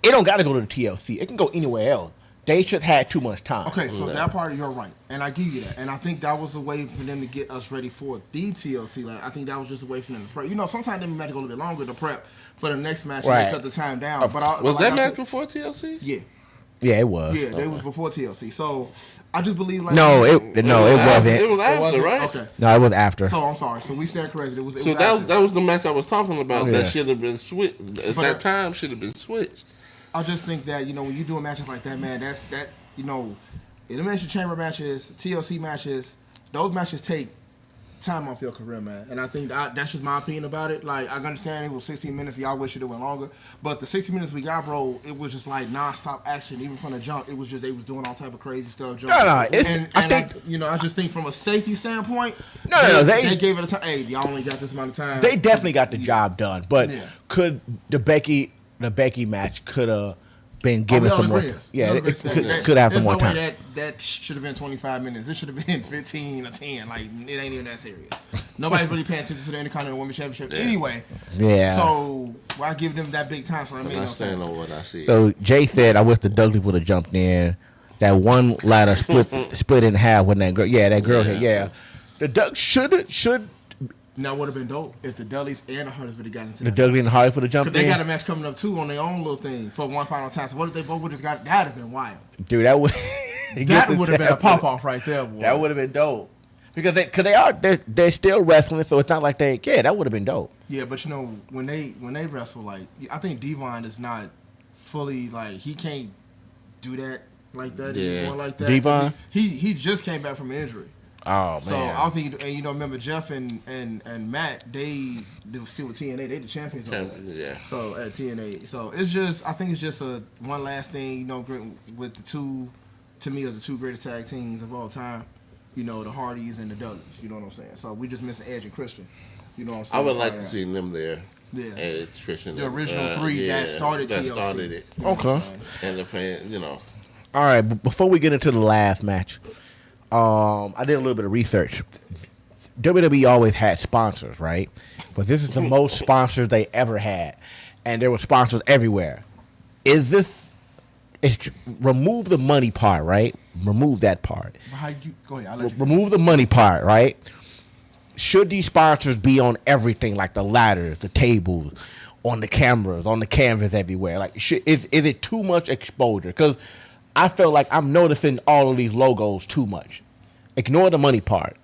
It don't got to go to the TLC. It can go anywhere else. They just had too much time. Okay, so that part you're right, and I give you that. And I think that was a way for them to get us ready for the TLC. Like I think that was just a way for them to prep. You know, sometimes they might go a little bit longer to prep for the next match and they cut the time down. But was that match before TLC? Yeah. Yeah, it was. Yeah, it was before TLC. So I just believe like it wasn't. It was after, right? Okay. No, it was after. So I'm sorry. So we stand corrected. It was that was the match I was talking about. That should have been switched. At that time, should have been switched. I just think that when you're doing matches like that, man, elimination chamber matches, TLC matches, those matches take time off your career, man. And I think that's just my opinion about it. Like, I understand it was 16 minutes. Y'all wish it went longer. But the 60 minutes we got, bro, it was just like nonstop action. Even from the jump, it was just they was doing all type of crazy stuff. I just think from a safety standpoint, they gave it a time. Hey, y'all only got this amount of time. They definitely got the job done. But could the Becky match could have been given some more. Yeah, it could have some more time. There's no way that should have been 25 minutes. It should have been 15 or 10. Like, it ain't even that serious. Nobody's really paying attention to the Intercontinental Women's Championship anyway. Yeah. So why give them that big time? So that made no sense. On what I see. So Jay said, "I wish the Dudley would have jumped in. That one ladder split in half when that girl. Yeah, that girl hit. Yeah, the Duck should." Now would have been dope if the Dudleys and the Hardys would have gotten into the Dudley and the Hardys would have jumped in. Because they got a match coming up too on their own little thing for one final time. So what if they both would have got? That'd have been wild. Dude, that would that would have been a pop off right there, boy. That would have been dope. Because they're still wrestling, so it's not like that would have been dope. Yeah, but you know when they wrestle, like I think Devon is not fully like he can't do that like that anymore like that. Devon, he just came back from an injury. Oh man! So I think, and remember Jeff and Matt, they were still with TNA. They the champions. Yeah. So at TNA, so it's just I think it's just a one last thing, with the two, to me, are the two greatest tag teams of all time. The Hardys and the Dudleys. You know what I'm saying? So we just missing Edge and Christian. You know what I'm saying? I would like to see them there. Yeah. Edge, Christian, the original three that started TLC. That started it. Okay. And the fan, All right, but before we get into the last match. I did a little bit of research. WWE always had sponsors, right? But this is the most sponsors they ever had. And there were sponsors everywhere. Remove the money part, right? Remove that part. Go ahead. I'll let you remove the money part, right? Should these sponsors be on everything, like the ladders, the tables, on the cameras, on the canvas everywhere? Like, is it too much exposure? Because I feel like I'm noticing all of these logos too much. Ignore the money part.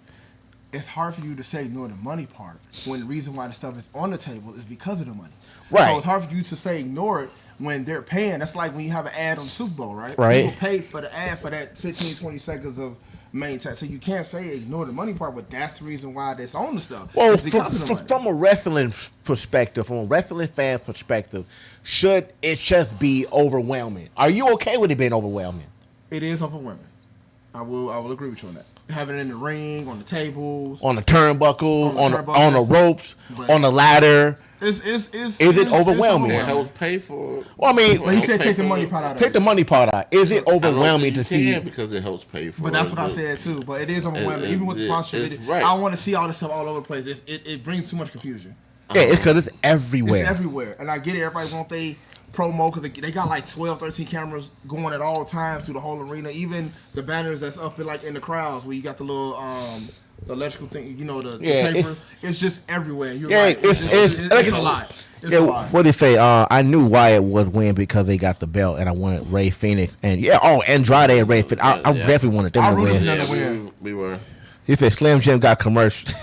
It's hard for you to say ignore the money part when the reason why the stuff is on the table is because of the money. Right. So it's hard for you to say ignore it when they're paying. That's like when you have an ad on the Super Bowl, right? Right. People pay for the ad for that 15, 20 seconds of main time. So you can't say ignore the money part, but that's the reason why that's on the stuff. Well, from a wrestling perspective, from a wrestling fan perspective, should it just be overwhelming? Are you okay with it being overwhelming? It is overwhelming. I will agree with you on that. Having it in the ring, on the tables, on the turnbuckle, on the ropes, on the ladder. Is it overwhelming? It helps pay for. Well, I mean, he said take the money part out. Take the money part out. Is it overwhelming to see? Because it helps pay for. But that's what I said too. But it is overwhelming, even with the sponsorship. Right. I want to see all this stuff all over the place. It brings too much confusion. Yeah, it's because it's everywhere. It's everywhere, and I get it. Everybody want they promo because they got like 12, 13 cameras going at all times through the whole arena. Even the banners that's up in the crowds where you got the little the electrical thing, the tapers. It's just everywhere. You're right. It's a lot. It's a lot. What did he say? I knew Wyatt would win because they got the belt, and I wanted Ray Phoenix and Andrade and Ray Phoenix. I definitely wanted them to win. Yeah, we were. He said Slim Jim got commercialized.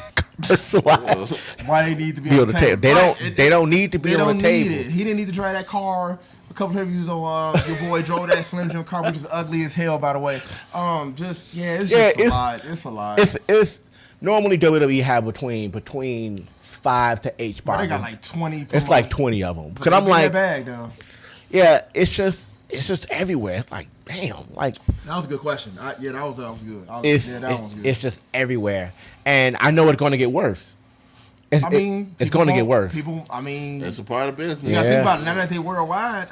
Why they need to be on the table? They don't need to be on the table. He didn't need to drive that car. A couple of reviews on your boy drove that Slim Jim car, which is ugly as hell, by the way. It's a lot. It's a lot. It's normally WWE have between 5 to 8 spots. They got like 20. It's like 20 of them. Because I'm like, bag, though. Yeah, it's just everywhere. It's like, damn, like that was a good question. That was good. That was good. It's just everywhere, and I know it's going to get worse. It's going to get worse. It's a part of business. You got to think about it. Now that they worldwide,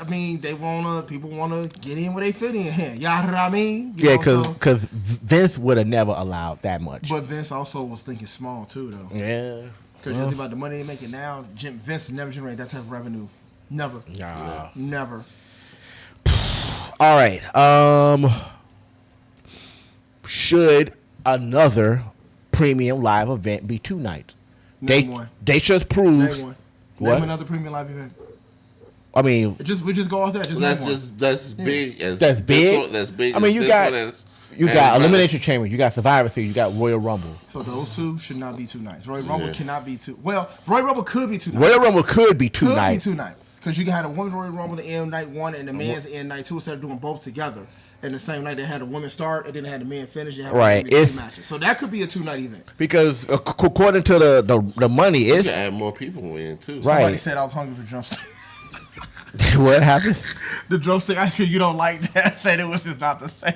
people wanna get in where they fit in. You know what I mean? Because Vince would have never allowed that much. But Vince also was thinking small too, though. Yeah. Because you think about the money they making now. Vince never generated that type of revenue. Never. Nah. Never. All right. Should another premium live event be 2 nights? Name one. They just proved. Name one. What? Name another premium live event. I mean, we just go off that. That's big. That's big. That's big. I mean, you got Elimination Chamber. You got Survivor Series. You got Royal Rumble. So those two should not be 2 nights. Royal Rumble cannot be 2. Well, Royal Rumble could be 2 nights. Royal Rumble could be 2 nights. Could be 2 nights. Because you can have a women's Royal Rumble to end night 1 and the men's end night 2 instead of doing both together. And the same night they had a women start and then they had the men finish. They had matches. So that could be a 2-night event. Because according to the money, you can add more people in too. Right. Somebody said I was hungry for drumstick. What happened? The drumstick ice cream. You don't like that? Said it was just not the same.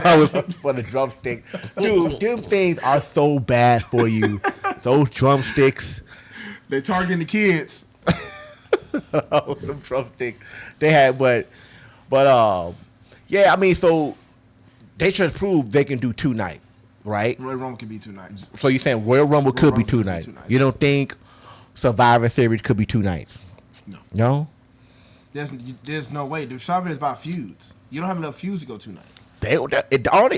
I was for the drumstick. Dude, them things are so bad for you. Those drumsticks. They're targeting the kids. Them Trump thing they had, but yeah, I mean, so they just proved they can do 2 nights, right? Royal Rumble could be 2 nights. So you're saying Royal Rumble could be 2 nights? You don't think Survivor Series could be 2 nights? No. There's no way. The Survivor is about feuds. You don't have enough feuds to go 2 nights.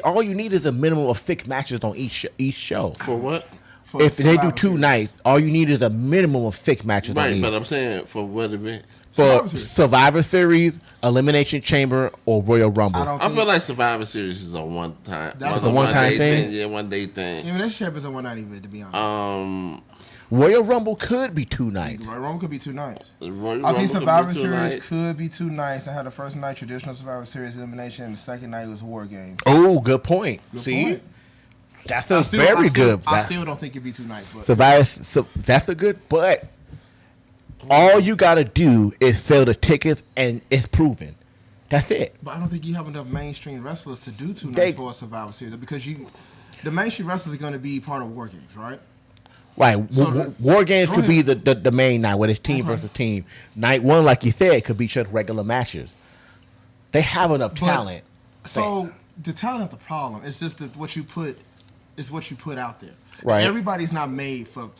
All you need is a minimum of 6 matches on each show. For what? If they do 2 nights, all you need is a minimum of 6 matches on each. Right, but I'm saying for what event? For Survivor Series, Elimination Chamber, or Royal Rumble. I feel like Survivor Series is a one-time. That's a one-time thing? Yeah, one-day thing. Elimination Chamber is a one-night event, to be honest. Royal Rumble could be 2 nights. Royal Rumble could be 2 nights. I think Survivor Series could be 2 nights. I had the first night traditional Survivor Series elimination, and the second night was War Games. Oh, good point. See? That's very good. I still don't think it'd be 2 nights. But that's a good, but all you got to do is sell the tickets, and it's proven. That's it. But I don't think you have enough mainstream wrestlers to do 2 nights for a Survivor Series, because the mainstream wrestlers are going to be part of War Games, right? Right. So War Games could be the main night, where it's team versus team. Night 1, like you said, could be just regular matches. They have enough talent. So the talent is the problem. It's just that what you put out there. Right. Everybody's not made for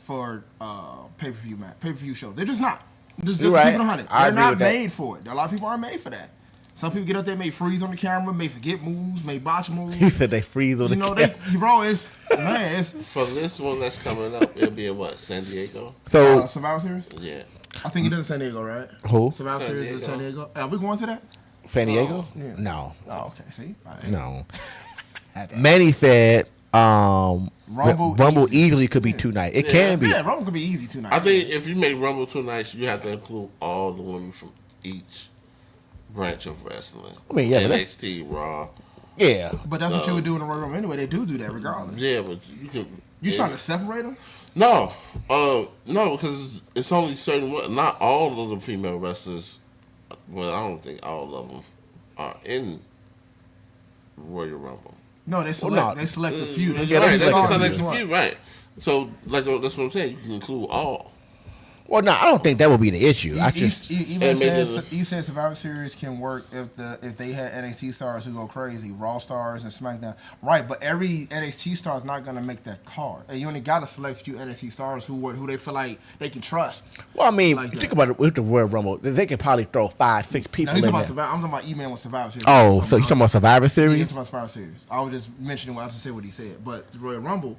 pay-per-view shows. They're just not. Just keep it 100. They're not made for it. A lot of people aren't made for that. Some people get up there, may freeze on the camera, may forget moves, may botch moves. He said they freeze on the camera. It's for this one that's coming up, it'll be in what, San Diego? So Survivor Series? Yeah. I think it is in San Diego, right? Who? Survivor Series is San Diego. Are we going to that? San Diego? Yeah. No. Oh, okay. See? Right. No. Manny said Rumble easily could be 2 nights. It can be. Yeah, Rumble could be easy 2 nights. I think if you make Rumble 2 nights, you have to include all the women from each branch of wrestling. I mean, yeah, NXT, Raw. Yeah, but that's what you would do in the Royal Rumble anyway. They do that regardless. Yeah, but you can. You trying to separate them? No, because it's only certain. Not all of the female wrestlers. Well, I don't think all of them are in Royal Rumble. No, they select. They select a few. They select a few, right? So, like that's what I'm saying. You can include all. Well, no, I don't think that would be the issue. He said Survivor Series can work if they had NXT stars who go crazy, Raw stars and SmackDown. Right, but every NXT star is not going to make that card. And you only got to select a few NXT stars who they feel like they can trust. Well, I mean, think about it with the Royal Rumble. They can probably throw 5, 6 people in there. I'm talking about E-Man with Survivor Series. Oh, so you talking about Survivor Series? Yeah, talking about Survivor Series. I was just mentioning what I just said what he said. But the Royal Rumble,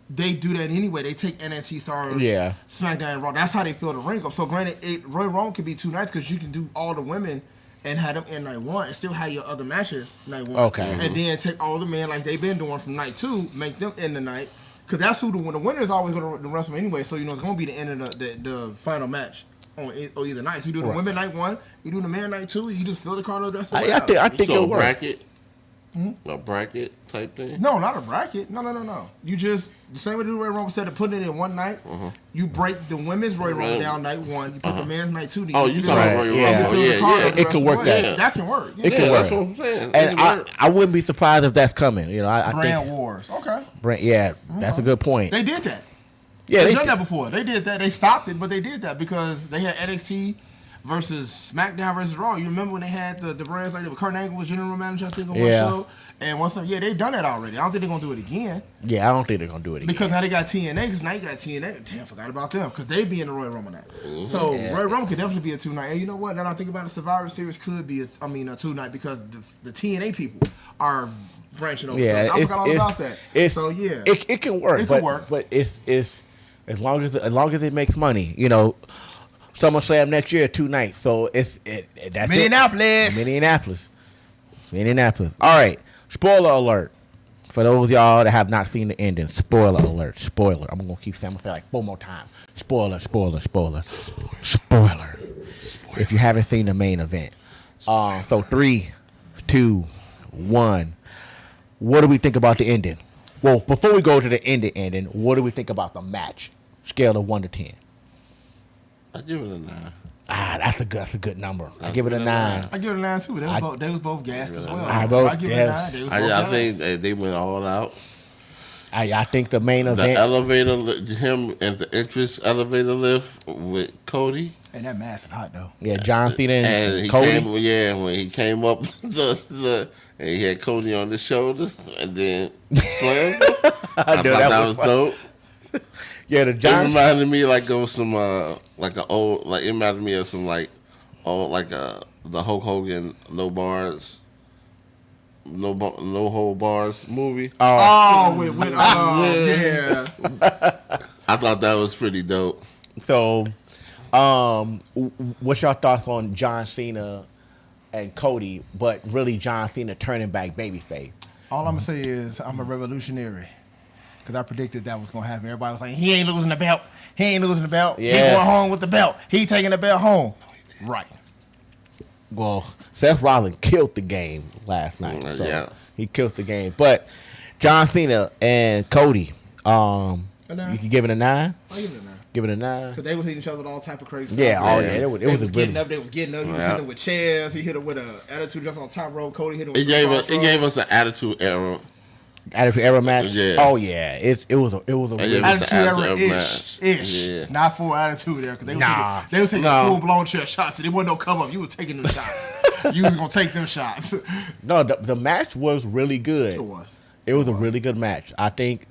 they do that anyway. They take NXT stars, SmackDown, and Raw. That's how they fill the ring up. So granted, Royal Rumble could be 2 nights because you can do all the women and have them in night 1 and still have your other matches night 1. Okay. And then take all the men like they've been doing from night 2, make them end the night. Because that's who the winner is always going to wrestle anyway. So, it's going to be the end of the final match on either night. So you do the women night 1, you do the men night 2, you just fill the card of the rest of the way. I think it'll work. Bracket? A bracket type thing? No, not a bracket. No. You just, the same way you do Royal Rumble, instead of putting it in one night, you break the women's Royal Rumble down night 1, you put the men's night 2. Oh, you talking about Royal Rumble? It could work that. That can work. It can work. That's what I'm saying. And I wouldn't be surprised if that's coming. I Brand think, Wars. Okay. That's a good point. They did that. Yeah, They've done that before. They did that. They stopped it, but they did that because they had NXT versus SmackDown versus Raw. You remember when they had the brands like that? Kurt Angle was general manager, I think, on one show. And they've done that already. I don't think they're going to do it again. Yeah, I don't think they're going to do it again. Because now they got TNA, because now you got TNA. Damn, forgot about them, because they be in the Royal Rumble now. So Royal Rumble could definitely be a 2 night. And you know what? Now I think about it, Survivor Series could be a 2 night because the TNA people are branching over. Yeah, I forgot all about that. It can work. It can work. But it's as long as it makes money, SummerSlam next year, 2 nights. So that's Minneapolis. All right. Spoiler alert. For those of y'all that have not seen the ending, spoiler alert. Spoiler. I'm going to keep saying it like 4 more times. Spoiler. If you haven't seen the main event. So 3, 2, 1. What do we think about the ending? Well, before we go to the ending, what do we think about the match? Scale of 1 to 10. I give it a 9. That's a good number. I give it a 9. I give it a 9 too. They was both gassed as well. I give it a 9. I think they went all out. I think the main event, the elevator, him and the entrance elevator lift with Cody, And that mask is hot though. Yeah, John Cena and he Cody. when he came up and he had Cody on his shoulders and then slammed him. I thought that was dope. Yeah, the John. It reminded me like of some like an old it reminded me of some like the Hulk Hogan no hold bars movie. Yeah. I thought that was pretty dope. So, what's your thoughts on John Cena and Cody, but really John Cena turning back babyface? All I'm gonna say is I'm a revolutionary. Because I predicted that was going to happen. Everybody was like, he ain't losing the belt. He ain't losing the belt. Yeah. He going home with the belt. He taking the belt home. Right. Well, Seth Rollins killed the game last night. So Yeah. He killed the game. But John Cena and Cody, you can give it a 9? I'll give it a 9. Give it a 9. Because they was hitting each other with all type of crazy stuff. Yeah, They was was getting up. They was getting up. He was hitting him with chairs. He hit him with an attitude just on top rope. Cody hit him with It gave us an attitude era. Attitude era match. Yeah. Oh yeah, it was a really attitude era match. ish. Yeah. Not full attitude era. Cause they was taking full blown chair shots. There wasn't no cover up. You was taking them shots. You was gonna take them shots. No, the match was really good. It was. It was a really good match. I think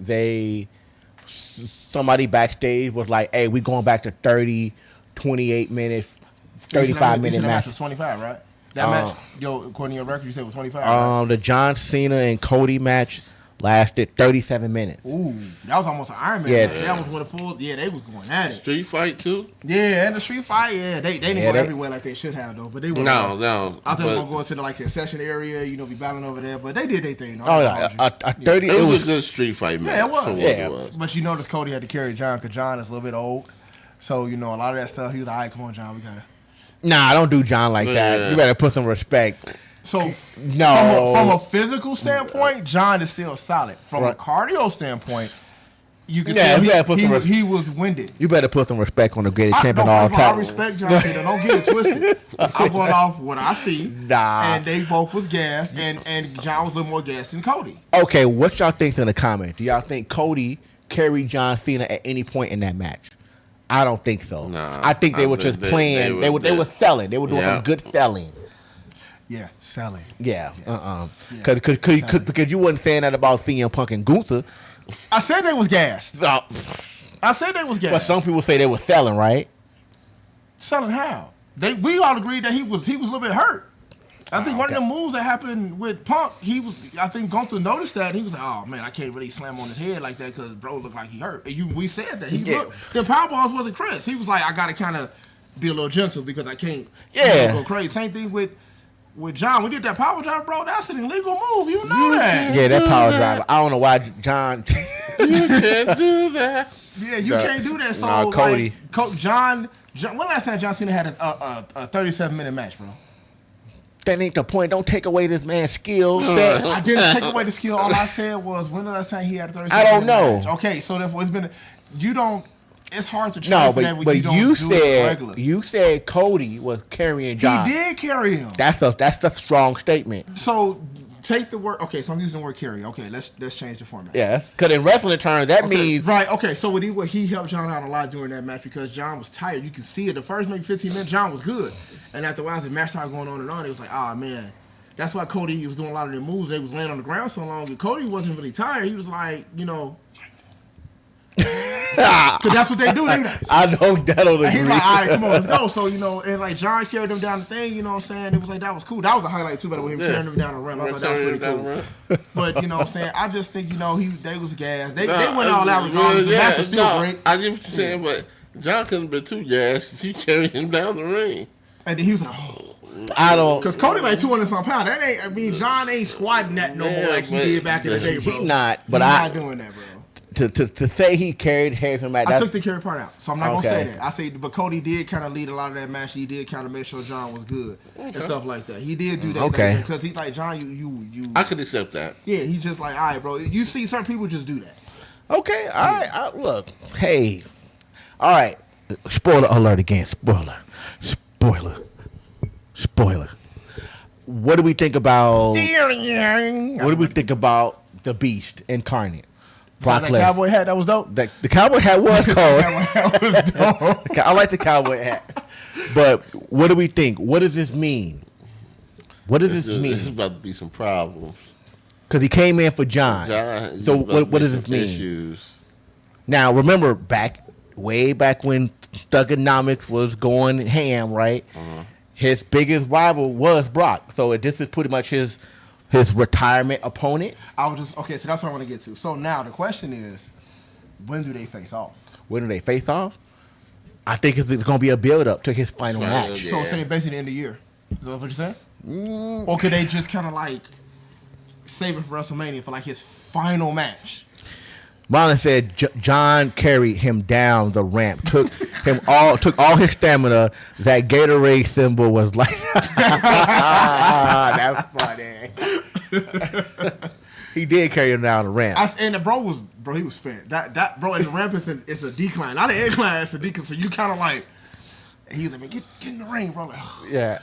somebody backstage was like, "Hey, we going back to 30, 28 minutes, 35-minute match." Match was 25, right? That match, according to your record, you said it was 25. Right? The John Cena and Cody match lasted 37 minutes. Ooh, that was almost an Iron Man. Yeah. Match. That was one of full. Yeah, they was going at it. Street fight too. Yeah, and the street fight. Yeah, they didn't go everywhere like they should have though. But they were. No. I thought they were gonna go into the concession area. Be battling over there. But they did their thing. Oh yeah, 30. It was a good street fight match. Yeah, it was. It was. But you notice Cody had to carry John because John is a little bit old. So a lot of that stuff. He was like, "All right, come on, John, we got." Nah, don't do John like that. You better put some respect. So no, from a physical standpoint, John is still solid. From a cardio standpoint, you can tell he was winded. You better put some respect on the greatest champion of all time. I respect John Cena. Don't get it twisted. I'm going off what I see. Nah. And they both was gassed, and John was a little more gassed than Cody. Okay, what y'all think in the comments? Do y'all think Cody carried John Cena at any point in that match? I don't think so. Nah, I think they were just playing. They were selling. They were doing some good selling. Yeah, selling. Yeah. Because you wasn't saying that about CM Punk and Gunther. I said they was gassed. I said they was gassed. But some people say they were selling, right? Selling how? We all agreed that he was a little bit hurt. I think one of the moves that happened with Punk, I think Gunther noticed that. And he was like, "Oh man, I can't really slam on his head like that because bro looked like he hurt." And we said that looked. The powerbombs wasn't Chris. He was like, "I gotta kind of be a little gentle because I can't go crazy." Same thing with John. We did that power drive, bro. That's an illegal move. You know that? Yeah, that power drive. I don't know why John. You can't do that. Yeah, you can't do that. So Cody. John. When last time John Cena had a 37-minute match, bro? That ain't the point. Don't take away this man's skill. I didn't take away the skill. All I said was, when the last time he had a 37-minute match? I don't know. Match? Okay, so therefore it's hard to train for that when you don't do it regular. You said Cody was carrying John. He did carry him. That's a strong statement. So take the word. Okay, so I'm using the word carry. Okay, let's change the format. Yeah, because in wrestling terms, that means right. Okay, so what he helped John out a lot during that match because John was tired. You can see it. The first maybe 15 minutes, John was good, and after a while, the match started going on. It was like, man. That's why Cody was doing a lot of the moves. They was laying on the ground so long. And Cody wasn't really tired. He was like, because that's what they do. I know that'll agree. He's like, all right, come on, let's go. So, and like John carried them down the thing, you know what I'm saying? It was like, that was cool. That was a highlight too, by the way, him carrying them down the ramp. I thought that was pretty cool. But, you know what I'm saying? I just think, they was gassed. They went all out regardless. The match was still great. I get what you're saying, but John couldn't have been too gassed. He carried him down the ring. And then he was like, I don't. Because Cody like 200-some pounds. John ain't squatting that no more like he did back in the day, bro. He's not, but he's not doing that, bro. To say he carried him back. I took the carry part out, so I'm not gonna say that. I say, but Cody did kind of lead a lot of that match. He did kind of make sure John was good and stuff like that. He did do that. Okay. Because he's like, John, you. I could accept that. Yeah, he's just like, all right, bro. You see, certain people just do that. Okay, all right. Look, hey, all right. Spoiler alert again. Spoiler. What do we think about? What do we think about the Beast incarnate? Brock Lesnar. That cowboy hat, that was dope. The cowboy hat was cold. Cowboy hat was dope. I like the cowboy hat. But what do we think? What does this mean? What does this mean? There's about to be some problems. Because he came in for John. So what does this mean? Issues. Now, remember, way back when Thugonomics was going ham, right? His biggest rival was Brock. So this is pretty much his retirement opponent. So that's what I want to get to. So now the question is, when do they face off? When do they face off? I think it's going to be a build-up to his final match. Yeah. So say basically the end of the year. Is that what you're saying? Or could they just kind of like save it for WrestleMania for like his final match? Marlon said John carried him down the ramp, took all his stamina. That Gatorade symbol was like, that's funny. He did carry him down the ramp. And the he was spent. That bro, and the ramp is a decline, not an incline. It's a decline. So you kind of like, he was like, man, get in the ring, bro. Like, yeah.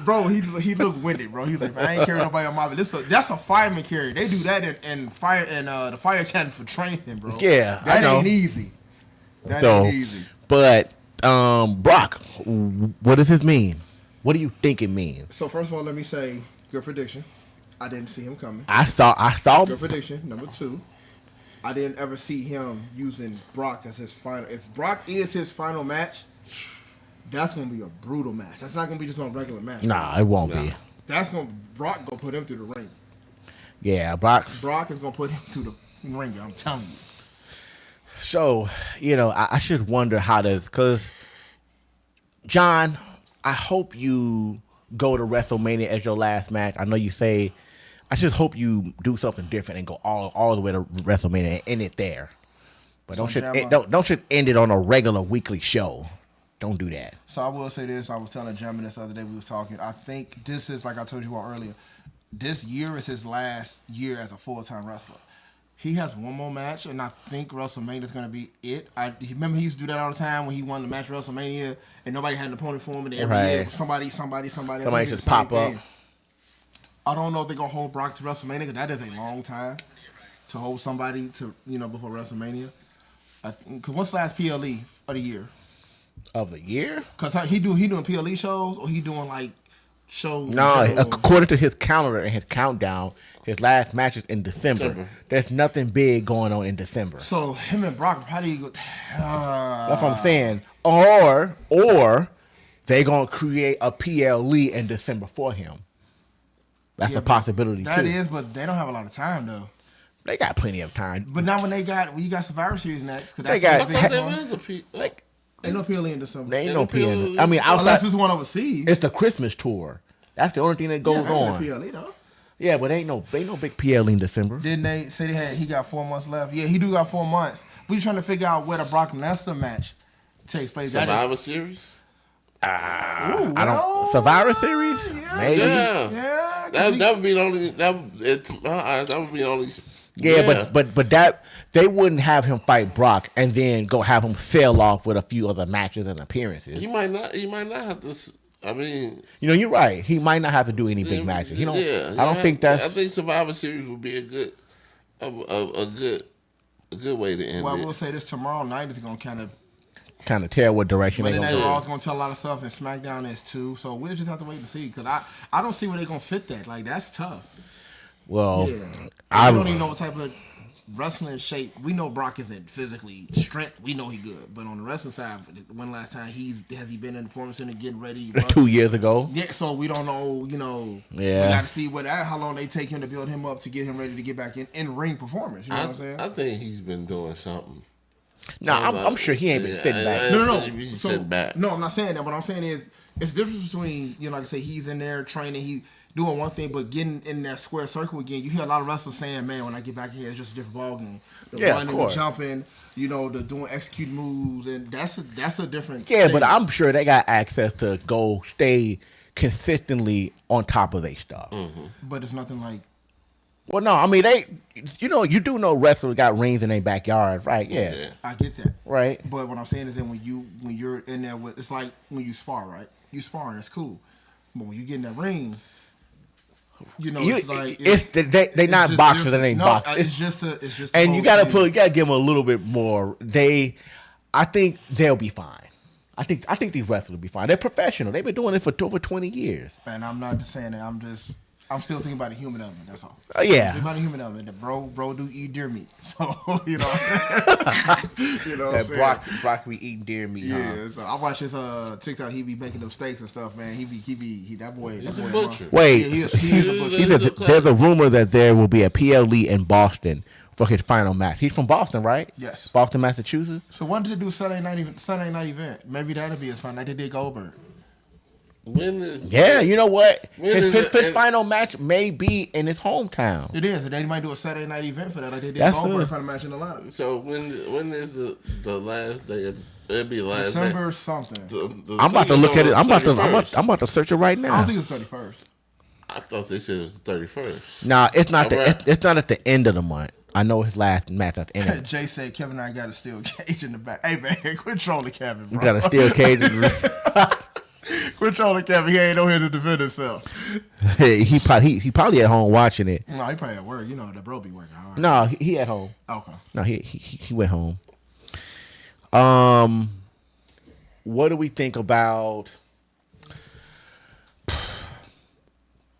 Bro, he looked winded, bro. He was like, man, I ain't carrying nobody on my bed. That's a fireman carry. They do that in fire and the fire academy for training, bro. Yeah, that ain't easy. That ain't easy. But Brock, what does this mean? What do you think it means? So first of all, let me say, good prediction. I didn't see him coming. I saw. Good prediction. Number 2, I didn't ever see him using Brock as his final. If Brock is his final match, that's gonna be a brutal match. That's not gonna be just a regular match. Nah, it won't be. Brock gonna put him through the ring. Yeah, Brock is gonna put him through the ring. I'm telling you. So, I should wonder how does, because John, I hope you go to WrestleMania as your last match. I know you say, I just hope you do something different and go all the way to WrestleMania and end it there. But don't end it on a regular weekly show. Don't do that. So I will say this. I was telling Jeremy this other day. We was talking. I think this is, like I told you all earlier, this year is his last year as a full-time wrestler. He has one more match, and I think WrestleMania is going to be it. Remember he used to do that all the time when he won the match at WrestleMania, and nobody had an opponent for him, and every year somebody just pop up. I don't know if they're going to hold Brock to WrestleMania, because that is a long time to hold somebody to before WrestleMania. Because what's the last PLE of the year? Of the year? Because he doing PLE shows, or he doing like shows? No, according to his calendar and his countdown, his last match is in December. There's nothing big going on in December. So him and Brock, how do you go? That's what I'm saying. Or they gonna create a PLE in December for him. That's a possibility too. That is, but they don't have a lot of time though. They got plenty of time. But now when you got Survivor Series next, because ain't no PLE in December. There ain't no PLE. I mean, unless it's one overseas. It's the Christmas tour. That's the only thing that goes on. PLE though. Yeah, but ain't no big PLE in December. Didn't they say he got 4 months left? Yeah, he do got 4 months. We trying to figure out where the Brock Lesnar match takes place. Survivor Series? I don't. Survivor Series? Yeah, maybe. Yeah. That would be the only. That would be the only. Yeah, but that they wouldn't have him fight Brock and then go have him sail off with a few other matches and appearances. He might not have to. I mean, you're right. He might not have to do any big matches. I don't think that's. I think Survivor Series would be a good way to end it. Well, I will say this: tomorrow night is going to kind of tell what direction they're going to go. Raw's going to tell a lot of stuff, and SmackDown is too. So we'll just have to wait and see, because I don't see where they're going to fit that. Like, that's tough. Well, I don't even know what type of wrestling shape. We know Brock isn't physically strength. We know he good, but on the wrestling side, when last time has he been in the performance center getting ready? 2 years ago. Yeah, so we don't know. Yeah, we got to see how long they take him to build him up to get him ready to get back in ring performance. You know what I'm saying? I think he's been doing something. No, I'm sure he ain't been sitting back. No. He's sitting back. No, I'm not saying that. What I'm saying is, it's the difference between like I say, he's in there training, he doing one thing, but getting in that square circle again. You hear a lot of wrestlers saying, "Man, when I get back here, it's just a different ball game." The running, the jumping, the doing execute moves, and that's a different. Yeah, thing. but I'm sure they got access to go stay consistently on top of their stuff. Mm-hmm. But it's nothing like. Well, no, I mean you do know wrestlers got rings in their backyard, right? Yeah, I get that, right. But what I'm saying is that when you're in there with, it's like when you spar, right? You sparring, that's cool, but when you get in that ring. It's like they not boxers and they ain't boxers. It's just and you gotta give them a little bit more. I think they'll be fine. I think these wrestlers will be fine. They're professional. They've been doing it for over 20 years. And I'm not just saying that. I'm still thinking about the human element. That's all. Yeah. Thinking about the human element. The bro do eat deer meat. So you know what I'm saying? You know what I'm saying? Brock be eating deer meat. Yeah. So I watch his TikTok. He be making them steaks and stuff, man. That boy. He's a butcher. Wait, he's a butcher. there's a rumor that there will be a PLE in Boston for his final match. He's from Boston, right? Yes. Boston, Massachusetts. So when did they do Sunday night event? Maybe that'll be his final. Like they did Goldberg. You know what? His final match may be in his hometown. It is, and they might do a Saturday night event for that, like they did Goldberg final match in the line. So when is the last day? It'll be last December day. Something. I'm about to look at it. I'm about to search it right now. I don't think it's 31st. I thought they said it was the 31st. Nah, it's not. It's not at the end of the month. I know his last match at the end. Jay said Kevin and I got a steel cage in the back. Hey man, quit trolling Kevin, bro. We got a steel cage. Quit trolling Kevin. He ain't on here to defend himself. he probably at home watching it. No, he probably at work. You know the bro be working hard. No, he at home. Okay. No, he went home. What do we think about?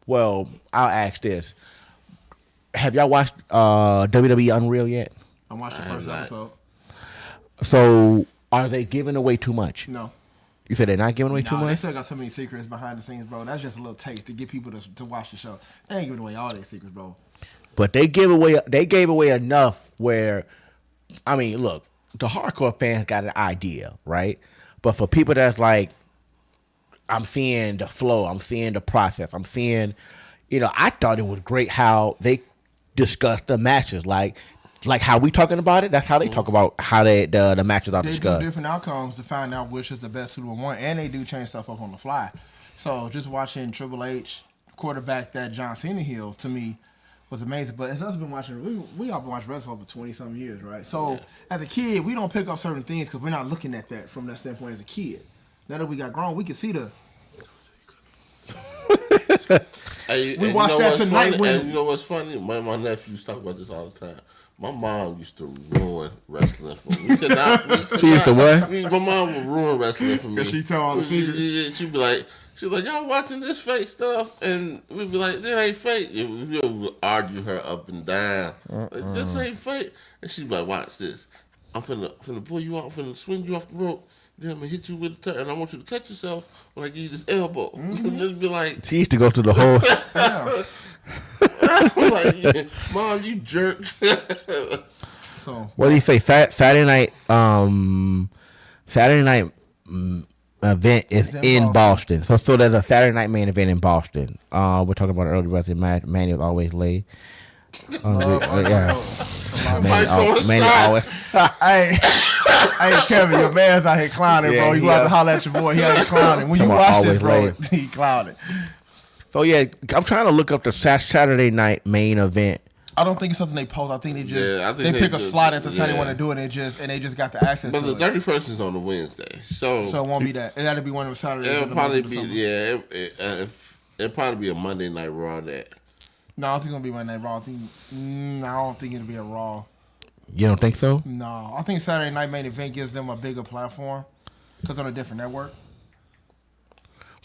Well, I'll ask this: have y'all watched WWE Unreal yet? I watched the first episode. So, are they giving away too much? No. You said they're not giving away too much? They still got so many secrets behind the scenes, bro. That's just a little taste to get people to watch the show. They ain't giving away all their secrets, bro. But they gave away enough where, I mean, look, the hardcore fans got an idea, right? But for people that's like, I'm seeing the flow, I'm seeing the process, I'm seeing, I thought it was great how they discussed the matches, like how we talking about it. That's how they talk about how the matches are discussed. They do different outcomes to find out which is the best suitable one, and they do change stuff up on the fly. So just watching Triple H quarterback that John Cena heel to me was amazing. But as us been watching, we all been watching wrestling for 20-something years, right? So as a kid, we don't pick up certain things because we're not looking at that from that standpoint as a kid. Now that we got grown, we can see the. We watched that tonight. And you know what's funny? My nephews talk about this all the time. My mom used to ruin wrestling for me. She used to what? My mom would ruin wrestling for me. Because she tell all the secrets? Yeah, she'd be like, y'all watching this fake stuff? And we'd be like, that ain't fake. And we would argue her up and down. Like, this ain't fake. And she'd be like, watch this. I'm finna pull you out. I'm finna swing you off the rope. Then I'm gonna hit you with the and I want you to catch yourself when I give you this elbow. Just be like, she used to go to the whole. I'm like, Mom, you jerk. So what do you say? Saturday night event is in Boston. So there's a Saturday night main event in Boston. We're talking about an early wrestling match. Manny is always late. Manny always. Hey, Kevin, your man's out here clowning, bro. You have to holler at your boy. He out here clowning. When you watch this, bro, he clowning. So yeah, I'm trying to look up the Saturday night main event. I don't think it's something they post. I think they just they pick a slot at the time they want to do it. And they just got the access. But to the 31st is on a Wednesday, so it won't be that. It had to be one of the Saturdays. It'll probably be it'll probably be a Monday Night Raw that. No, I don't think it'll be Monday Night Raw. I don't think it'll be a Raw. You don't think so? No, I think Saturday night main event gives them a bigger platform because on a different network.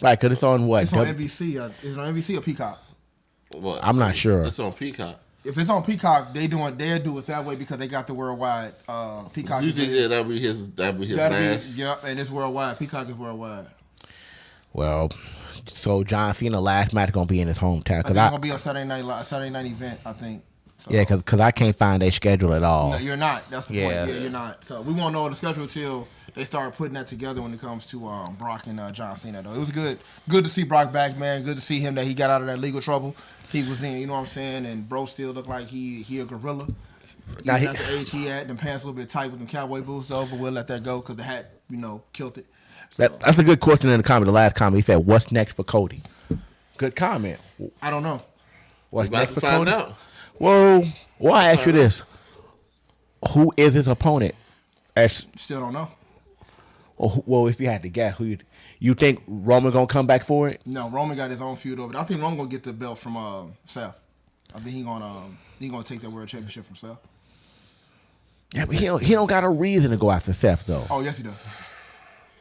Right, because it's on what? It's on NBC. Is it on NBC or Peacock? What? I'm not sure. It's on Peacock. If it's on Peacock, they'll do it that way because they got the worldwide Peacock. You think that'll be his last? Yeah, and it's worldwide. Peacock is worldwide. Well, so John Cena last match gonna be in his hometown because it's gonna be a Saturday night event. I think. So. Yeah, because I can't find their schedule at all. No, you're not. That's the point. Yeah, you're not. So we won't know the schedule until they start putting that together when it comes to Brock and John Cena. Though it was good to see Brock back, man. Good to see him that he got out of that legal trouble he was in. You know what I'm saying? And bro still looked like he a gorilla. Now at the age he at, them pants a little bit tight with them cowboy boots though, but we'll let that go because the hat, killed it. So, that's a good question in the comment. The last comment he said, "What's next for Cody?" Good comment. I don't know. What's next for Cody? Out. Well, I ask you this: who is his opponent? Still don't know. Well, if you had to guess, who you think Roman gonna come back for it? No, Roman got his own feud over. I think Roman gonna get the belt from Seth. I think he gonna take that world championship from Seth. Yeah, but he don't got a reason to go after Seth though. Oh yes, he does.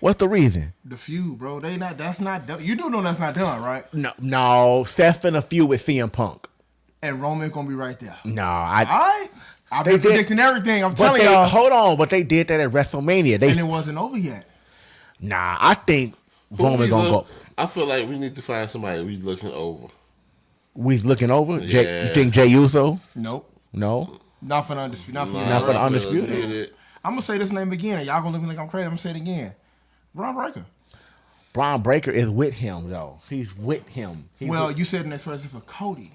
What's the reason? The feud, bro. That's not done. You do know that's not done, right? No. Seth in a feud with CM Punk. And Roman gonna be right there. No, All right. I've been predicting everything. I'm telling y'all. Hold on, but they did that at WrestleMania. And it wasn't over yet. Nah, I think Roman gonna go. I feel like we need to find somebody we looking over. We looking over? Yeah. You think Jey Uso? Nope. No? Not for the Undisputed. Not for the Undisputed. I'm going to say this name again, and y'all going to look at me like I'm crazy. I'm going to say it again. Braun Breaker. Braun Breaker is with him, though. He's with him. You said the next person for Cody.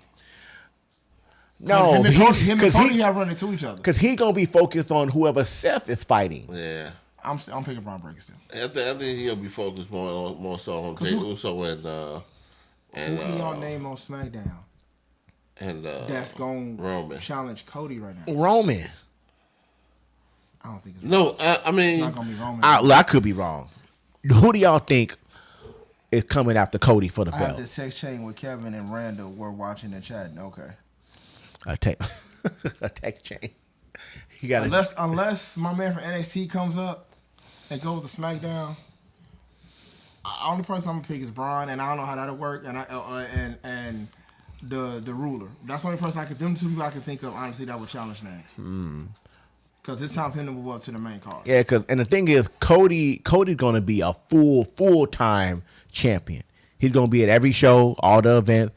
No, him and Cody have run into each other. Because he's going to be focused on whoever Seth is fighting. Yeah. I'm picking Braun Breaker still. I think he'll be focused more so on Jey Uso and who can y'all name on SmackDown? And that's going Roman. to challenge Cody right now. Roman. I don't think it's Roman. I mean, it's not going to be Roman. I could be wrong. Who do y'all think is coming after Cody for the I belt? have the text chain with Kevin and Randall. We're watching and chatting. Okay. A text chain. You got unless my man from NXT comes up and goes to SmackDown. The only person I'm gonna pick is Braun, and I don't know how that'll work. And the ruler. That's the only person them two people I can think of. Honestly, that would challenge next. Because it's time for him to move up to the main card. Yeah, and the thing is, Cody's gonna be a full-time champion. He's gonna be at every show, all the events.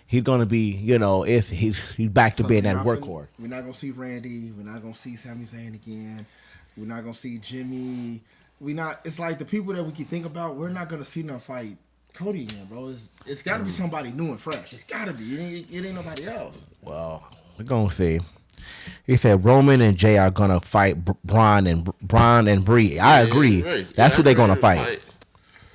He's gonna be, he's back to being that workhorse. We're not gonna see Randy. We're not gonna see Sami Zayn again. We're not gonna see Jimmy. It's like the people that we can think about. We're not gonna see them fight Cody again, bro. It's got to be somebody new and fresh. It's got to be. It ain't nobody else. Well, we're gonna see. He said Roman and Jey are gonna fight Braun and Brie. I agree. Right. That's who they're gonna fight.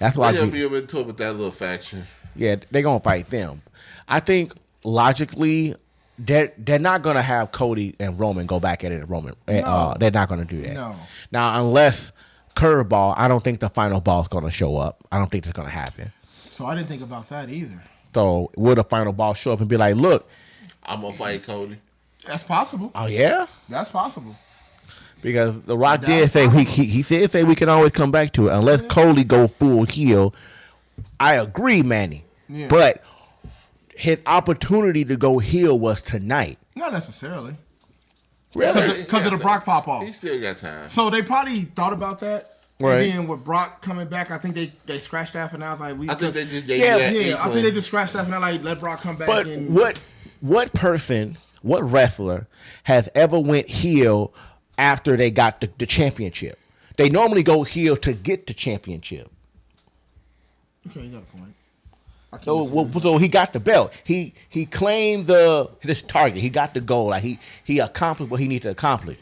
That's why they'll be able to with that little faction. Yeah, they're gonna fight them. I think logically, they're not gonna have Cody and Roman go back at it. Roman, No. They're not gonna do that. No. Now, unless Curveball, I don't think the final ball is gonna show up. I don't think it's gonna happen. So I didn't think about that either. So will the final ball show up and be like, look, I'm gonna fight Cody? That's possible. Oh yeah, that's possible. Because The Rock did say he did say we can always come back to it unless Cody go full heel. I agree, Manny. Yeah. But his opportunity to go heel was tonight. Not necessarily. Really? Because of the Brock pop off. He still got time. So they probably thought about that. Right. And then with Brock coming back, I think they scratched that for now. Like I think they just I think they just scratched that for now. Like let Brock come back. But what person, what wrestler has ever went heel after they got the championship? They normally go heel to get the championship. Okay, you got a point. So he got the belt. He claimed his target. He got the goal. Like he accomplished what he needed to accomplish.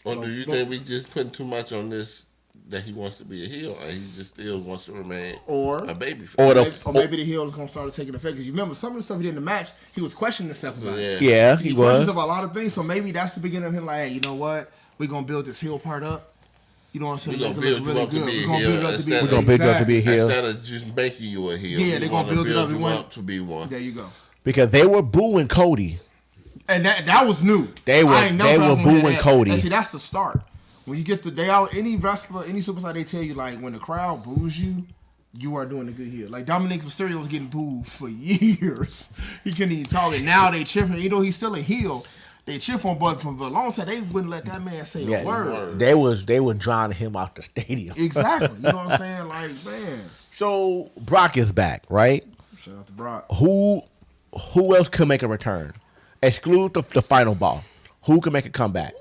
Or do you think we just putting too much on this that he wants to be a heel and he just still wants to remain a babyface? Or maybe the heel is going to start taking effect. Because you remember some of the stuff he did in the match, he was questioning himself about. Yeah, he was. Questions about a lot of things. So maybe that's the beginning of him like, hey, you know what? We're going to build this heel part up. You know what I'm saying? We're going to build you up to be a heel. We're going to build you up to be a heel. Instead of just making you a heel. Yeah, they're going to build you up to be one. There you go. Because they were booing Cody. And that was new. They were booing Cody. And see, that's the start. When you get any wrestler, any superstar, they tell you, like, when the crowd boos you, you are doing a good heel. Like, Dominik Mysterio was getting booed for years. He couldn't even talk. And now they cheer for him. You know, he's still a heel. They cheer for him, but for a long time, they wouldn't let that man say a word. They were drowning him out the stadium. Exactly. You know what I'm saying? Like, man. So, Brock is back, right? Shout out to Brock. Who else could make a return? Exclude the final ball. Who can make a comeback?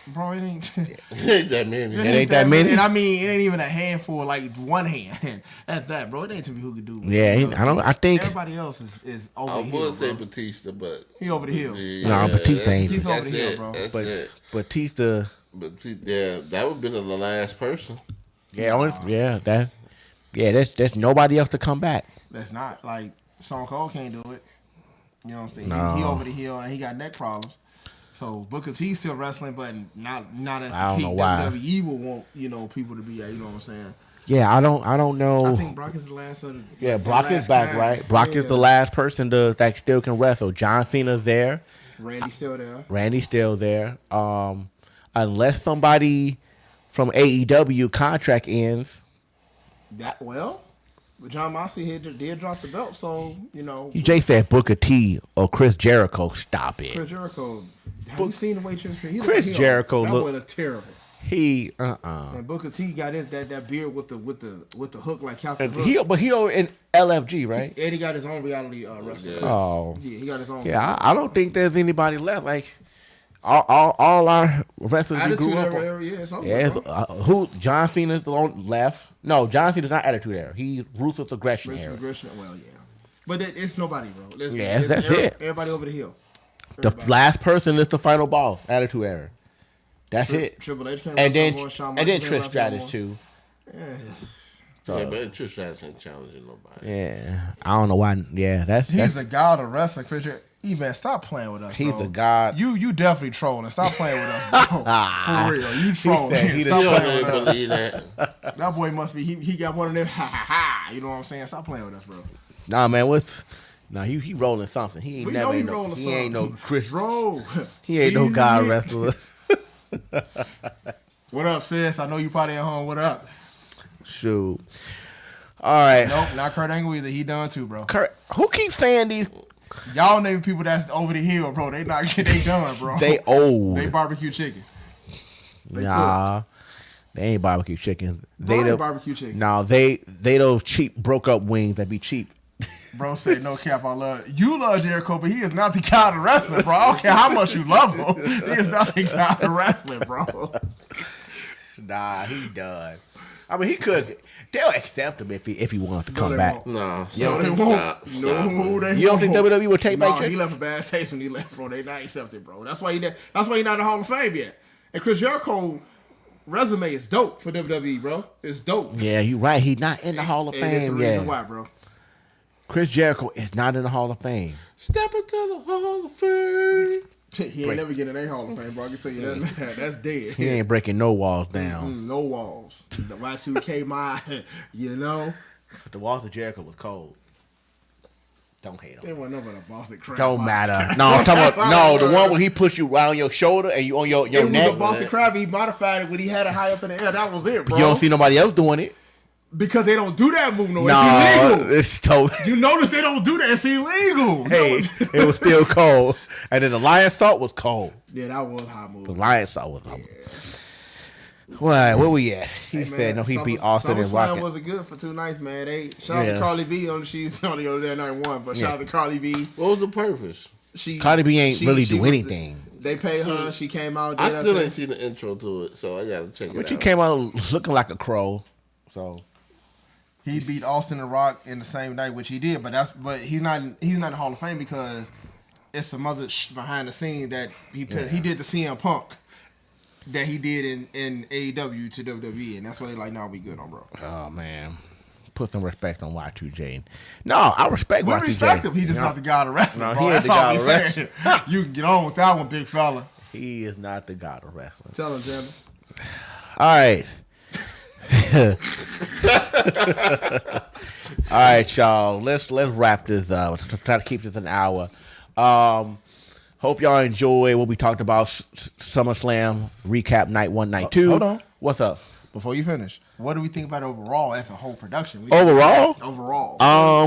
Bro, it ain't that many. It ain't that many. And I mean, it ain't even a handful, like one hand at that, bro. It ain't too many who could do. Yeah, I think everybody else is over the hill. I would say Batista, but he over the hill. No, Batista ain't. He's over the hill, bro. Batista. Yeah, that would be the last person. Yeah, that's nobody else to come back. That's not like Stone Cold can't do it. You know what I'm saying? No. He over the hill and he got neck problems. So Booker T's still wrestling, but not at the peak WWE Evil want people to be at. You know what I'm saying? Yeah, I don't know. I think Brock is the last of the. Yeah, Brock is back, right? Brock is the last person that still can wrestle. John Cena's there. Randy's still there. Unless somebody from AEW contract ends, But John Moxley did drop the belt, so Jay said Booker T or Chris Jericho. Stop it. Chris Jericho. Have you seen the way Chris Jericho look terrible? He And Booker T got that beard with the hook like Captain Hook. But he in LFG, right? And he got his own reality wrestling. Yeah. Oh, yeah, he got his own. Yeah, I don't think there's anybody left. Like all our wrestlers we grew up on. Who John Cena's the one left? No, John Cena's not Attitude Era. He's Ruthless Aggression Era. Well, yeah, but it's nobody, bro. That's it. Everybody over the hill. The last person is the final boss. Attitude Era. That's it. Triple H came and then Trish Stratus too. Yeah. Yeah, but Trish Stratus ain't challenging nobody. Yeah, I don't know why. Yeah, he's the god of wrestling, Chris. Man, stop playing with us. He's bro. the god. You definitely trolling. Stop playing with us, bro. For real, you trolling. Stop playing with believe that. That boy must be. He got one of them. Ha ha ha. You know what I'm saying? Stop playing with us, bro. Nah, man. He rolling something. He ain't never. He ain't no Chris. He ain't no god wrestler. What up, sis? I know you probably at home. What up? Shoot. All right. Nope, not Kurt Angle either. He done too, bro. Kurt, who keeps saying these? Y'all name people that's over the hill, bro. They done, bro. They old. They barbecue chicken. They ain't barbecue chicken. They barbecue chicken. No, they those cheap broke up wings that be cheap. Bro said no cap. I love Jericho, but he is not the god of wrestling, bro. I don't care how much you love him. He is not the god of wrestling, bro. Nah, he done. I mean, he could. They'll accept him if he wanted to come back. No, they won't. No, they You don't think WWE would take back? No, he left a bad taste when he left, bro. They not accepted, bro. That's why he not in the Hall of Fame yet. And Chris Jericho resume is dope for WWE, bro. It's dope. Yeah, you right. He's not in the Hall of Fame yet. That's the reason why, bro. Chris Jericho is not in the Hall of Fame. Step into the Hall of Fame. He ain't never getting a Hall of Fame, bro. I can tell you that. That's dead. He ain't breaking no walls down. No walls. The Y2K mine, you know. The walls of Jericho was cold. Don't hate him. They wasn't nothing but a Boston crab. Don't matter. No, I'm talking about the one where he pushed you around your shoulder and you on your neck. It was a Boston crab. He modified it when he had it high up in the air. That was it, bro. You don't see nobody else doing it. Because they don't do that move no way. It's illegal. It's totally. You notice they don't do that. It's illegal. Hey, it was still cold. And then the lion salt was cold. Yeah, that was hot move. The lion salt was hot. What? Where we at? He said no. He beat Austin and Rocket. SummerSlam wasn't good for 2 nights, man. Shout out to Carly B on she's on the other night one, but shout out to Carly B. What was the purpose? Cardi B ain't really do anything. They paid her. She came out. I still ain't seen the intro to it, so I gotta check it out. But she came out looking like a crow, so. He beat Austin and Rock in the same night, which he did, but he's not in the Hall of Fame because it's some other behind the scenes that he did the CM Punk that he did in AEW to WWE, and that's why they like, nah, we good on, bro. Oh man, put some respect on Y2J. No, I respect Y2J. We respect him. He just not the god of wrestling, no, bro. He That's is the all god of wrestling. You can get on with that one, big fella. He is not the god of wrestling. Tell us, Devin. All right. All right, y'all. Let's wrap this up. Try to keep this an hour. Hope y'all enjoy what we talked about. SummerSlam recap night 1, night 2. Hold on. What's up? Before you finish, what do we think about overall as a whole production? Overall? Overall.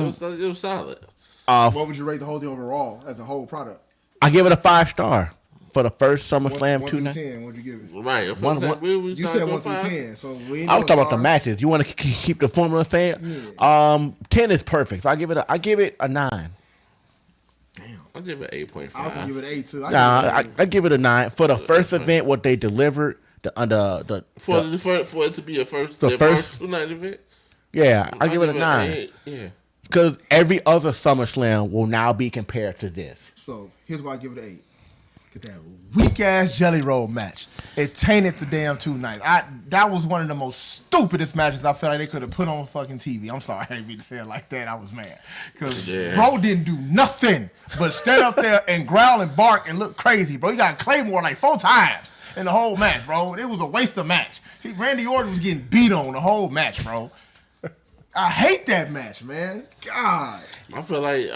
It was solid. What would you rate the whole thing overall as a whole product? I give it a 5-star for the first SummerSlam 2 night. 10, what'd you give it? Right. You said 1 through 10, so we. I was talking about the matches. You want to keep the formula same? Yeah. 10 is perfect. So I give it a 9. Damn. I'll give it 8.5. I'll give it 8 too. I give it a 9 for the first event. What they delivered, for it to be a first 2 night event. Yeah, I give it a 9. 8, yeah. Because every other SummerSlam will now be compared to this. So here's why I give it an 8. Get that weak ass jelly roll match. It tainted the damn 2 nights. That was one of the most stupidest matches I felt like they could have put on fucking TV. I'm sorry, I didn't mean to say it like that. I was mad because bro didn't do nothing but stand up there and growl and bark and look crazy, bro. He got Claymore like 4 times in the whole match, bro. It was a waste of match. Randy Orton was getting beat on the whole match, bro. I hate that match, man. God. I feel like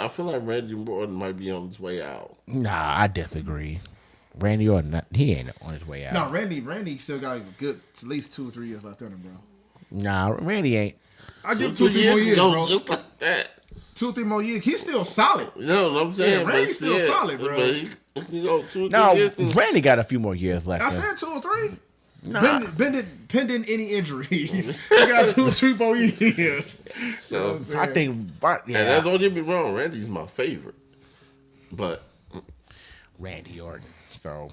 Randy Orton might be on his way out. Nah, I disagree. Randy Orton, he ain't on his way out. No, Randy still got a good at least 2 or 3 years left in him, bro. Nah, Randy ain't. I give him 2-3 more years, bro. Just like that. 2-3 more years. He's still solid. You know what I'm saying? Yeah, Randy's still solid, bro. But you know, 2 No, years. Randy got a few more years left. I said 2 or 3. Nah. Pending any injuries. He got 2 or 3 more years. So, I think, yeah. And don't get me wrong, Randy's my favorite. But Randy Orton. So,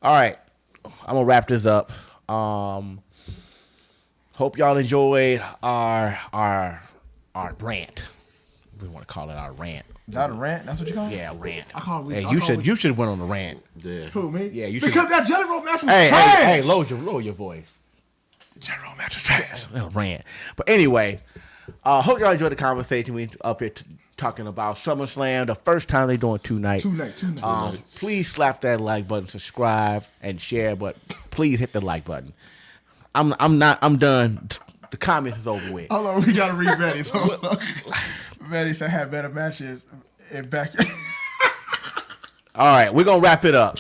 all right, I'm gonna wrap this up. Hope y'all enjoyed our rant. We want to call it our rant. That a rant? That's what you call it? Yeah, rant. I call it. Hey, you should went on the rant. yeah. Who, me? Yeah, you because should. that Jelly Roll match was Hey, trash. hey, lower your voice. The Jelly Roll match was trash. Rant. But anyway, hope y'all enjoyed the conversation. We up here talking about SummerSlam, the first time they doing 2 nights. 2 nights. Please slap that like button, subscribe, and share. But please hit the like button. I'm done. The comments is over with. Hold on, we gotta read Betty. So Betty said had better matches in back. All right, we're gonna wrap it up.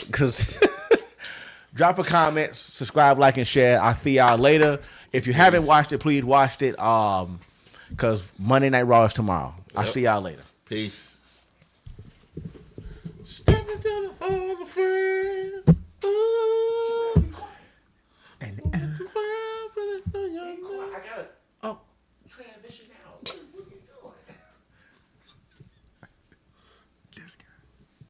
Drop a comment, subscribe, like, and share. I'll see y'all later. If you haven't watched it, please watch it. Because Monday Night Raw is tomorrow. I'll see y'all later. Peace. Step into the Hall of Fame. I gotta transition now.